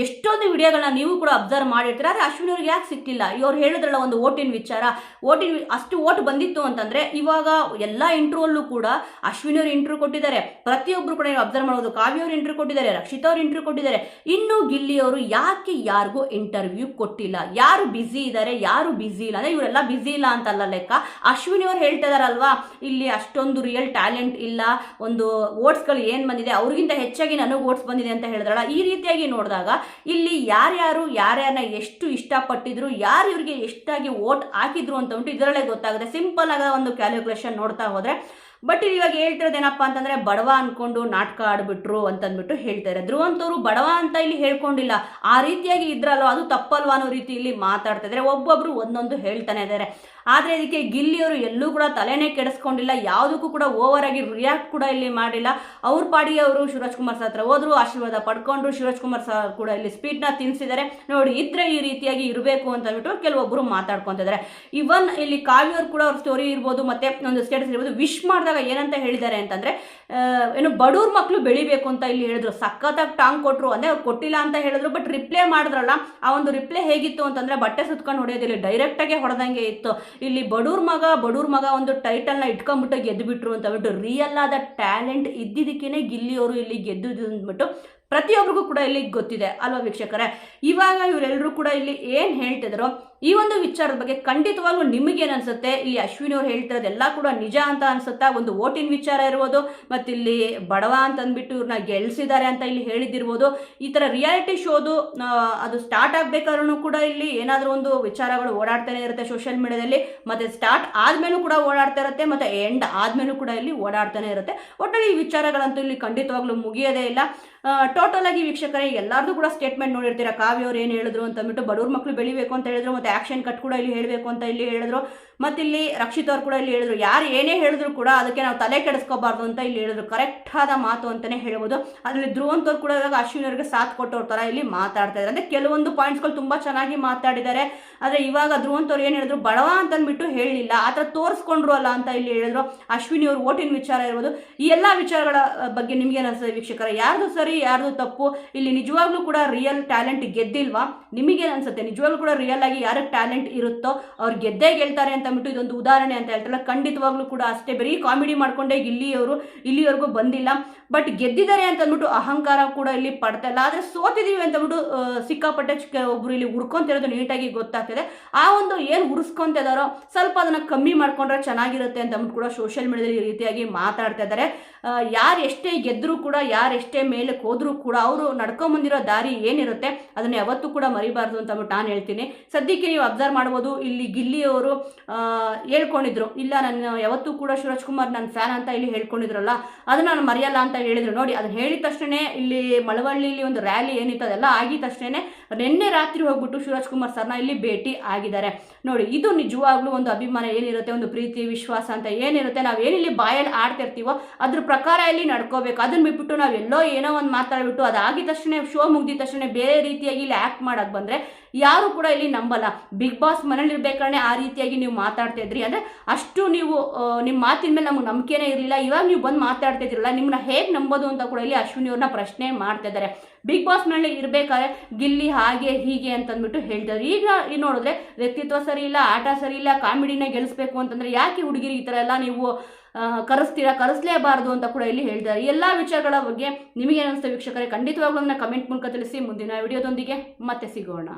ಎಷ್ಟೊಂದು ವಿಡಿಯೋಗಳನ್ನ ನೀವು ಕೂಡ ಅಬ್ಸರ್ವ್ ಮಾಡಿರ್ತೀರ. ಆದರೆ ಅಶ್ವಿನಿ ಅವ್ರಿಗೆ ಯಾಕೆ ಸಿಕ್ಕಿಲ್ಲ? ಇವ್ರು ಹೇಳಿದ್ರಲ್ಲ ಒಂದು ಓಟಿನ ವಿಚಾರ, ಅಷ್ಟು ಓಟ್ ಬಂದಿತ್ತು ಅಂತಂದರೆ ಇವಾಗ ಎಲ್ಲ ಇಂಟ್ರ್ಯೂವಲ್ಲೂ ಕೂಡ ಅಶ್ವಿನಿ ಅವ್ರು ಇಂಟ್ರ್ಯೂ ಕೊಟ್ಟಿದ್ದಾರೆ. ಪ್ರತಿಯೊಬ್ಬರು ಕೂಡ ನೀವು ಅಬ್ಸರ್ವ್ ಮಾಡೋದು, ಕಾವ್ಯ ಅವ್ರು ಇಂಟ್ರ್ಯೂ ಕೊಟ್ಟಿದ್ದಾರೆ, ರಕ್ಷಿತಾ ಅವ್ರು ಇಂಟ್ರ್ಯೂ ಕೊಟ್ಟಿದ್ದಾರೆ. ಇನ್ನು ಗಿಲ್ಲಿ ಅವರು ಯಾಕೆ ಯಾರಿಗೂ ಇಂಟರ್ವ್ಯೂ ಕೊಟ್ಟಿಲ್ಲ? ಯಾರು ಬ್ಯುಸಿ ಇದ್ದಾರೆ, ಯಾರು ಬ್ಯುಸಿ ಇಲ್ಲ ಅಂದರೆ ಇವರೆಲ್ಲ ಬ್ಯುಸಿ ಇಲ್ಲ ಅಂತಲ್ಲ ಲೆಕ್ಕ. ಅಶ್ವಿನಿ ಅವ್ರು ಹೇಳ್ತಾ ಇದಾರಲ್ವಾ, ಇಲ್ಲಿ ಅಷ್ಟೊಂದು ರಿಯಲ್ ಟ್ಯಾಲೆಂಟ್ ಇಲ್ಲ, ಒಂದು ಓಟ್ಸ್ಗಳು ಏನು ಬಂದಿದೆ ಅವ್ರಿಗಿಂತ ಹೆಚ್ಚಾಗಿ ನನಗೆ ಓಟ್ಸ್ ಬಂದಿದೆ ಅಂತ ಹೇಳಿದ್ರಲ್ಲ. ಈ ರೀತಿಯಾಗಿ ನೋಡಿದಾಗ ಇಲ್ಲಿ ಯಾರ್ಯಾರನ್ನ ಎಷ್ಟು ಇಷ್ಟಪಟ್ಟಿದ್ರು, ಯಾರು ಇವ್ರಿಗೆ ಎಷ್ಟಾಗಿ ಓಟ್ ಹಾಕಿದ್ರು ಅಂತ ಉಂಟು ಇದರಲ್ಲೇ ಗೊತ್ತಾಗುತ್ತೆ. ಸಿಂಪಲ್ ಆಗ ಒಂದು ಕ್ಯಾಲ್ಕುಲೇಷನ್ ನೋಡ್ತಾ ಹೋದ್ರೆ. ಬಟ್ ಇವಾಗ ಹೇಳ್ತಿರೋದೇನಪ್ಪ ಅಂತಂದ್ರೆ ಬಡವ ಅನ್ಕೊಂಡು ನಾಟಕ ಆಡ್ಬಿಟ್ರು ಅಂತಂದ್ಬಿಟ್ಟು ಹೇಳ್ತಾರೆ. ಧ್ರುವಂತವ್ರು ಬಡವ ಅಂತ ಇಲ್ಲಿ ಹೇಳ್ಕೊಂಡಿಲ್ಲ, ಆ ರೀತಿಯಾಗಿ ಇದ್ರಲ್ವ, ಅದು ತಪ್ಪಲ್ವಾ ಅನ್ನೋ ರೀತಿ ಇಲ್ಲಿ ಮಾತಾಡ್ತಾ ಇದ್ದಾರೆ. ಒಬ್ಬೊಬ್ರು ಒಂದೊಂದು ಹೇಳ್ತಾನೆ ಇದ್ದಾರೆ. ಆದರೆ ಇದಕ್ಕೆ ಗಿಲ್ಲಿಯವರು ಎಲ್ಲೂ ಕೂಡ ತಲೆನೇ ಕೆಡಿಸ್ಕೊಂಡಿಲ್ಲ, ಯಾವುದಕ್ಕೂ ಕೂಡ ಓವರ್ ಆಗಿ ರಿಯಾಕ್ಟ್ ಕೂಡ ಇಲ್ಲಿ ಮಾಡಿಲ್ಲ. ಅವ್ರ ಪಾಡಿಗೆ ಅವರು ಶಿವರಾಜ್ ಕುಮಾರ್ ಸರ್ ಹತ್ರ ಹೋದ್ರು, ಆಶೀರ್ವಾದ ಪಡ್ಕೊಂಡ್ರು. ಶಿವರಾಜ್ ಕುಮಾರ್ ಸರ್ ಕೂಡ ಇಲ್ಲಿ ಸ್ಪೀಡ್ನ ತಿನ್ಸಿದ್ದಾರೆ. ನೋಡಿ ಇದ್ರೆ ಈ ರೀತಿಯಾಗಿ ಇರಬೇಕು ಅಂತ ಅಂದ್ಬಿಟ್ಟು ಕೆಲವೊಬ್ಬರು ಮಾತಾಡ್ಕೊಂತಿದ್ದಾರೆ. ಇವನ್ ಇಲ್ಲಿ ಕಾವ್ಯವ್ರು ಕೂಡ ಅವ್ರ ಸ್ಟೋರಿ ಇರ್ಬೋದು, ಮತ್ತೆ ಒಂದು ಸ್ಟೇಟಸ್ ಇರ್ಬೋದು, ವಿಶ್ ಮಾಡಿದಾಗ ಏನಂತ ಹೇಳಿದ್ದಾರೆ ಅಂತಂದ್ರೆ ಏನು ಬಡವ್ರ ಮಕ್ಕಳು ಬೆಳಿಬೇಕು ಅಂತ ಇಲ್ಲಿ ಹೇಳಿದ್ರು. ಸಖತ್ತಾಗಿ ಟಾಂಗ್ ಕೊಟ್ರು, ಅಂದ್ರೆ ಅವ್ರು ಕೊಟ್ಟಿಲ್ಲ ಅಂತ ಹೇಳಿದ್ರು. ಬಟ್ ರಿಪ್ಲೈ ಮಾಡಿದ್ರಲ್ಲ, ಆ ಒಂದು ರಿಪ್ಲೈ ಹೇಗಿತ್ತು ಅಂತಂದ್ರೆ ಬಟ್ಟೆ ಸುತ್ಕೊಂಡು ಹೊಡೆಯೋದಿಲ್ಲ, ಡೈರೆಕ್ಟ್ ಆಗಿ ಹೊಡೆದಂಗೆ ಇತ್ತು. ಇಲ್ಲಿ ಬಡವ್ರ ಮಗ ಒಂದು ಟೈಟಲ್ನ ಇಟ್ಕೊಂಡ್ಬಿಟ್ಟು ಗೆದ್ದು ಬಿಟ್ರು ಅಂತ ಬಿಟ್ಟು, ರಿಯಲ್ ಆದ ಟ್ಯಾಲೆಂಟ್ ಇದ್ದಿದ್ದಕ್ಕೇನೆ ಗಿಲ್ಲಿಯವರು ಇಲ್ಲಿ ಗೆದ್ದಿದ್ದು ಅಂದ್ಬಿಟ್ಟು ಪ್ರತಿಯೊಬ್ಬರಿಗೂ ಕೂಡ ಇಲ್ಲಿ ಗೊತ್ತಿದೆ ಅಲ್ವಾ ವೀಕ್ಷಕರೇ. ಇವಾಗ ಇವರೆಲ್ಲರೂ ಕೂಡ ಇಲ್ಲಿ ಏನು ಹೇಳ್ತಿದ್ರು ಈ ಒಂದು ವಿಚಾರದ ಬಗ್ಗೆ ಖಂಡಿತವಾಗ್ಲೂ ನಿಮಗೇನು ಅನ್ಸುತ್ತೆ? ಇಲ್ಲಿ ಅಶ್ವಿನಿ ಅವ್ರು ಹೇಳ್ತಿರೋದೆಲ್ಲ ಕೂಡ ನಿಜ ಅಂತ ಅನ್ಸುತ್ತಾ? ಒಂದು ಓಟಿನ ವಿಚಾರ ಇರ್ಬೋದು, ಮತ್ತು ಇಲ್ಲಿ ಬಡವ ಅಂತ ಅಂದ್ಬಿಟ್ಟು ಇವ್ರನ್ನ ಗೆಲ್ಸಿದ್ದಾರೆ ಅಂತ ಇಲ್ಲಿ ಹೇಳಿದಿರ್ಬೋದು. ಈ ಥರ ರಿಯಾಲಿಟಿ ಶೋದು ಅದು ಸ್ಟಾರ್ಟ್ ಆಗಬೇಕಾದ್ರೂ ಕೂಡ ಇಲ್ಲಿ ಏನಾದರೂ ಒಂದು ವಿಚಾರಗಳು ಓಡಾಡ್ತಾನೆ ಇರುತ್ತೆ ಸೋಷಿಯಲ್ ಮೀಡಿಯಾದಲ್ಲಿ, ಮತ್ತು ಸ್ಟಾರ್ಟ್ ಆದ್ಮೇಲೂ ಕೂಡ ಓಡಾಡ್ತಾ ಇರುತ್ತೆ, ಮತ್ತು ಎಂಡ್ ಆದ್ಮೇಲೂ ಕೂಡ ಇಲ್ಲಿ ಓಡಾಡ್ತಾನೆ ಇರುತ್ತೆ. ಒಟ್ಟಲ್ಲಿ ಈ ವಿಚಾರಗಳಂತೂ ಇಲ್ಲಿ ಖಂಡಿತವಾಗ್ಲೂ ಮುಗಿಯೋದೇ ಇಲ್ಲ. ಟೋಟಲ್ ಆಗಿ ವೀಕ್ಷಕರೇ ಎಲ್ಲಾರ್ದು ಕೂಡ ಸ್ಟೇಟ್ಮೆಂಟ್ ನೋಡಿರ್ತೀರಾ. ಕಾವ್ಯ ಅವ್ರು ಏನು ಹೇಳಿದ್ರು ಅಂತ ಅಂದ್ಬಿಟ್ಟು, ಬಡವ್ರ ಮಕ್ಕಳು ಬೆಳಿಬೇಕು ಅಂತ ಹೇಳಿದ್ರು, ಮತ್ತು ಆಕ್ಷನ್ ಕಟ್ ಕೂಡ ಇಲ್ಲಿ ಹೇಳಬೇಕು ಅಂತ ಇಲ್ಲಿ ಹೇಳಿದ್ರು. ಮತ್ತು ಇಲ್ಲಿ ರಕ್ಷಿತ್ ಅವ್ರು ಕೂಡ ಇಲ್ಲಿ ಹೇಳಿದ್ರು, ಯಾರು ಏನೇ ಹೇಳಿದ್ರು ಕೂಡ ಅದಕ್ಕೆ ನಾವು ತಲೆ ಕೆಡಿಸ್ಕೋಬಾರ್ದು ಅಂತ ಇಲ್ಲಿ ಹೇಳಿದ್ರು. ಕರೆಕ್ಟ್ ಆದ ಮಾತು ಅಂತಲೇ ಹೇಳ್ಬೋದು. ಅದರಲ್ಲಿ ಧ್ರುವಂತವ್ರು ಕೂಡ ಇವಾಗ ಅಶ್ವಿನಿ ಅವ್ರಿಗೆ ಸಾಥ್ ಕೊಟ್ಟವ್ರ ಥರ ಇಲ್ಲಿ ಮಾತಾಡ್ತಾ ಇದ್ದಾರೆ. ಅಂದರೆ ಕೆಲವೊಂದು ಪಾಯಿಂಟ್ಸ್ಗಳು ತುಂಬ ಚೆನ್ನಾಗಿ ಮಾತಾಡಿದ್ದಾರೆ. ಆದರೆ ಇವಾಗ ಧ್ರುವಂತವ್ರು ಏನು ಹೇಳಿದ್ರು, ಬಡವ ಅಂತಂದ್ಬಿಟ್ಟು ಹೇಳಲಿಲ್ಲ, ಆ ಥರ ತೋರಿಸ್ಕೊಂಡ್ರು ಅಲ್ಲ ಅಂತ ಇಲ್ಲಿ ಹೇಳಿದ್ರು. ಅಶ್ವಿನಿ ಅವರು ಓಟಿನ ವಿಚಾರ ಇರ್ಬೋದು, ಈ ಎಲ್ಲ ವಿಚಾರಗಳ ಬಗ್ಗೆ ನಿಮ್ಗೆ ಅನಿಸ್ತದೆ ವೀಕ್ಷಕರ? ಯಾರ್ದು ಸರಿ ಯಾರ್ದು ತಪ್ಪು? ಇಲ್ಲಿ ನಿಜವಾಗ್ಲೂ ಕೂಡ ರಿಯಲ್ ಟ್ಯಾಲೆಂಟ್ ಗೆದ್ದಿಲ್ವಾ? ನಿಮಗೇನು ಅನ್ಸುತ್ತೆ? ನಿಜವಾಗ್ಲೂ ಕೂಡ ರಿಯಲ್ ಆಗಿ ಯಾರಿಗೆ ಟ್ಯಾಲೆಂಟ್ ಇರುತ್ತೋ ಅವ್ರು ಗೆದ್ದೇ ಗೆಲ್ತಾರೆ ಅಂತ ಅಂದ್ಬಿಟ್ಟು ಇದೊಂದು ಉದಾಹರಣೆ ಅಂತ ಹೇಳ್ತಾರಲ್ಲ, ಖಂಡಿತವಾಗ್ಲೂ ಕೂಡ ಅಷ್ಟೇ. ಬರೀ ಕಾಮಿಡಿ ಮಾಡ್ಕೊಂಡೇ ಇಲ್ಲಿವರೆಗೂ ಬಂದಿಲ್ಲ. ಬಟ್ ಗೆದ್ದಿದ್ದಾರೆ ಅಂತ ಅಂದ್ಬಿಟ್ಟು ಅಹಂಕಾರ ಕೂಡ ಇಲ್ಲಿ ಪಡ್ತಾ ಇಲ್ಲ. ಆದರೆ ಸೋತಿದ್ದೀವಿ ಅಂತ ಅಂದ್ಬಿಟ್ಟು ಸಿಕ್ಕಾಪಟ್ಟೆ ಒಬ್ರು ಇಲ್ಲಿ ಉರ್ಕೊಂತಿರೋದು ನೀಟಾಗಿ ಗೊತ್ತಾಗ್ತದೆ. ಆ ಒಂದು ಏನು ಉರ್ಸ್ಕೊಂತಿದಾರೋ ಸ್ವಲ್ಪ ಅದನ್ನ ಕಮ್ಮಿ ಮಾಡ್ಕೊಂಡ್ರೆ ಚೆನ್ನಾಗಿರುತ್ತೆ ಅಂತ ಅಂದ್ಬಿಟ್ಟು ಕೂಡ ಸೋಷಿಯಲ್ ಮೀಡಿಯಾದಲ್ಲಿ ಈ ರೀತಿಯಾಗಿ ಮಾತಾಡ್ತಾ ಇದ್ದಾರೆ. ಯಾರು ಎಷ್ಟೇ ಗೆದ್ದರೂ ಕೂಡ, ಯಾರು ಎಷ್ಟೇ ಮೇಲಕ್ಕೆ ಹೋದ್ರೂ ಕೂಡ ಅವರು ನಡ್ಕೊಂಬಂದಿರೋ ದಾರಿ ಏನಿರುತ್ತೆ ಅದನ್ನ ಯಾವತ್ತೂ ಕೂಡ ಮರಿಬಾರ್ದು ಅಂತ ಅಂದ್ಬಿಟ್ಟು ನಾನು ಹೇಳ್ತೀನಿ. ಸದ್ಯಕ್ಕೆ ನೀವು ಅಬ್ಸರ್ವ್ ಮಾಡ್ಬೋದು, ಇಲ್ಲಿ ಗಿಲ್ಲಿಯವರು ಹೇಳ್ಕೊಂಡಿದ್ರು, ಇಲ್ಲ ನಾನು ಯಾವತ್ತೂ ಕೂಡ ಶಿವರಾಜ್ ಕುಮಾರ್ ನನ್ನ ಫ್ಯಾನ್ ಅಂತ ಇಲ್ಲಿ ಹೇಳ್ಕೊಂಡಿದ್ರಲ್ಲ, ಅದನ್ನ ನಾನು ಮರೆಯಲ್ಲ ಅಂತ ಹೇಳಿದ್ರು. ನೋಡಿ, ಅದನ್ನ ಹೇಳಿದ ತಕ್ಷಣ ಇಲ್ಲಿ ಮಳವಳ್ಳಿಲಿ ಒಂದು ರ್ಯಾಲಿ ಏನಿತ್ತು ಅದೆಲ್ಲ ಆಗಿದ ತಕ್ಷಣ ನಿನ್ನೆ ರಾತ್ರಿ ಹೋಗ್ಬಿಟ್ಟು ಶಿವರಾಜ್ ಕುಮಾರ್ ಸರ್ನ ಇಲ್ಲಿ ಭೇಟಿ ಆಗಿದ್ದಾರೆ. ನೋಡಿ, ಇದು ನಿಜವಾಗ್ಲೂ ಒಂದು ಅಭಿಮಾನ ಏನಿರುತ್ತೆ, ಒಂದು ಪ್ರೀತಿ ವಿಶ್ವಾಸ ಅಂತ ಏನಿರುತ್ತೆ, ನಾವೇನಿಲ್ಲಿ ಬಾಯಲ್ಲಿ ಆಡ್ತಿರ್ತೀವೋ ಅದ್ರ ಪ್ರಕಾರ ಇಲ್ಲಿ ನಡ್ಕೋಬೇಕು. ಅದನ್ನ ಬಿಟ್ಬಿಟ್ಟು ನಾವೆಲ್ಲೋ ಏನೋ ಒಂದು ಮಾತಾಡ್ಬಿಟ್ಟು ಅದಾಗಿದ ತಕ್ಷಣ ಶೋ ಮುಗ್ದಿದ ತಕ್ಷಣ ಬೇರೆ ರೀತಿಯಾಗಿ ಇಲ್ಲಿ ಆ್ಯಕ್ಟ್ ಮಾಡಕ್ಕೆ ಬಂದರೆ ಯಾರು ಕೂಡ ಇಲ್ಲಿ ನಂಬಲ್ಲ. ಬಿಗ್ ಬಾಸ್ ಮನೇಲಿ ಇರ್ಬೇಕಾದ್ರೆ ಆ ರೀತಿಯಾಗಿ ನೀವು ಮಾತಾಡ್ತಾ ಇದ್ರಿ ಅಂದರೆ ಅಷ್ಟು ನೀವು ನಿಮ್ಮ ಮಾತಿನ ಮೇಲೆ ನಮ್ಗೆ ನಂಬಿಕೆನೇ ಇರಲಿಲ್ಲ. ಇವಾಗ ನೀವು ಬಂದು ಮಾತಾಡ್ತಾ ಇದ್ರಲ್ಲ, ನಿಮ್ಮನ್ನ ಹೇಗೆ ನಂಬೋದು ಅಂತ ಕೂಡ ಇಲ್ಲಿ ಅಶ್ವಿನಿ ಅವ್ರನ್ನ ಪ್ರಶ್ನೆ ಮಾಡ್ತಾ ಇದ್ದಾರೆ. ಬಿಗ್ ಬಾಸ್ ಮೇಲೆ ಇರಬೇಕಾದ್ರೆ ಗಿಲ್ಲಿ ಹಾಗೆ ಹೀಗೆ ಅಂತಂದ್ಬಿಟ್ಟು ಹೇಳ್ತಾರೆ. ಈಗ ನೋಡಿದ್ರೆ ವ್ಯಕ್ತಿತ್ವ ಸರಿ ಇಲ್ಲ, ಆಟ ಸರಿ ಇಲ್ಲ, ಕಾಮಿಡಿನ ಗೆಲ್ಲಿಸ್ಬೇಕು ಅಂತಂದ್ರೆ ಯಾಕೆ ಹುಡುಗಿರಿ ಈ ಥರ ಎಲ್ಲ ನೀವು ಕರೆಸಲೇಬಾರದು ಅಂತ ಕೂಡ ಇಲ್ಲಿ ಹೇಳ್ತಾರೆ. ಎಲ್ಲ ವಿಚಾರಗಳ ಬಗ್ಗೆ ನಿಮಗೆ ಅನಿಸುತ್ತೆ ವೀಕ್ಷಕರೇ? ಖಂಡಿತವಾಗ್ಲೂ ಕಮೆಂಟ್ ಮೂಲಕ ತಿಳಿಸಿ. ಮುಂದಿನ ವಿಡಿಯೋದೊಂದಿಗೆ ಮತ್ತೆ ಸಿಗೋಣ.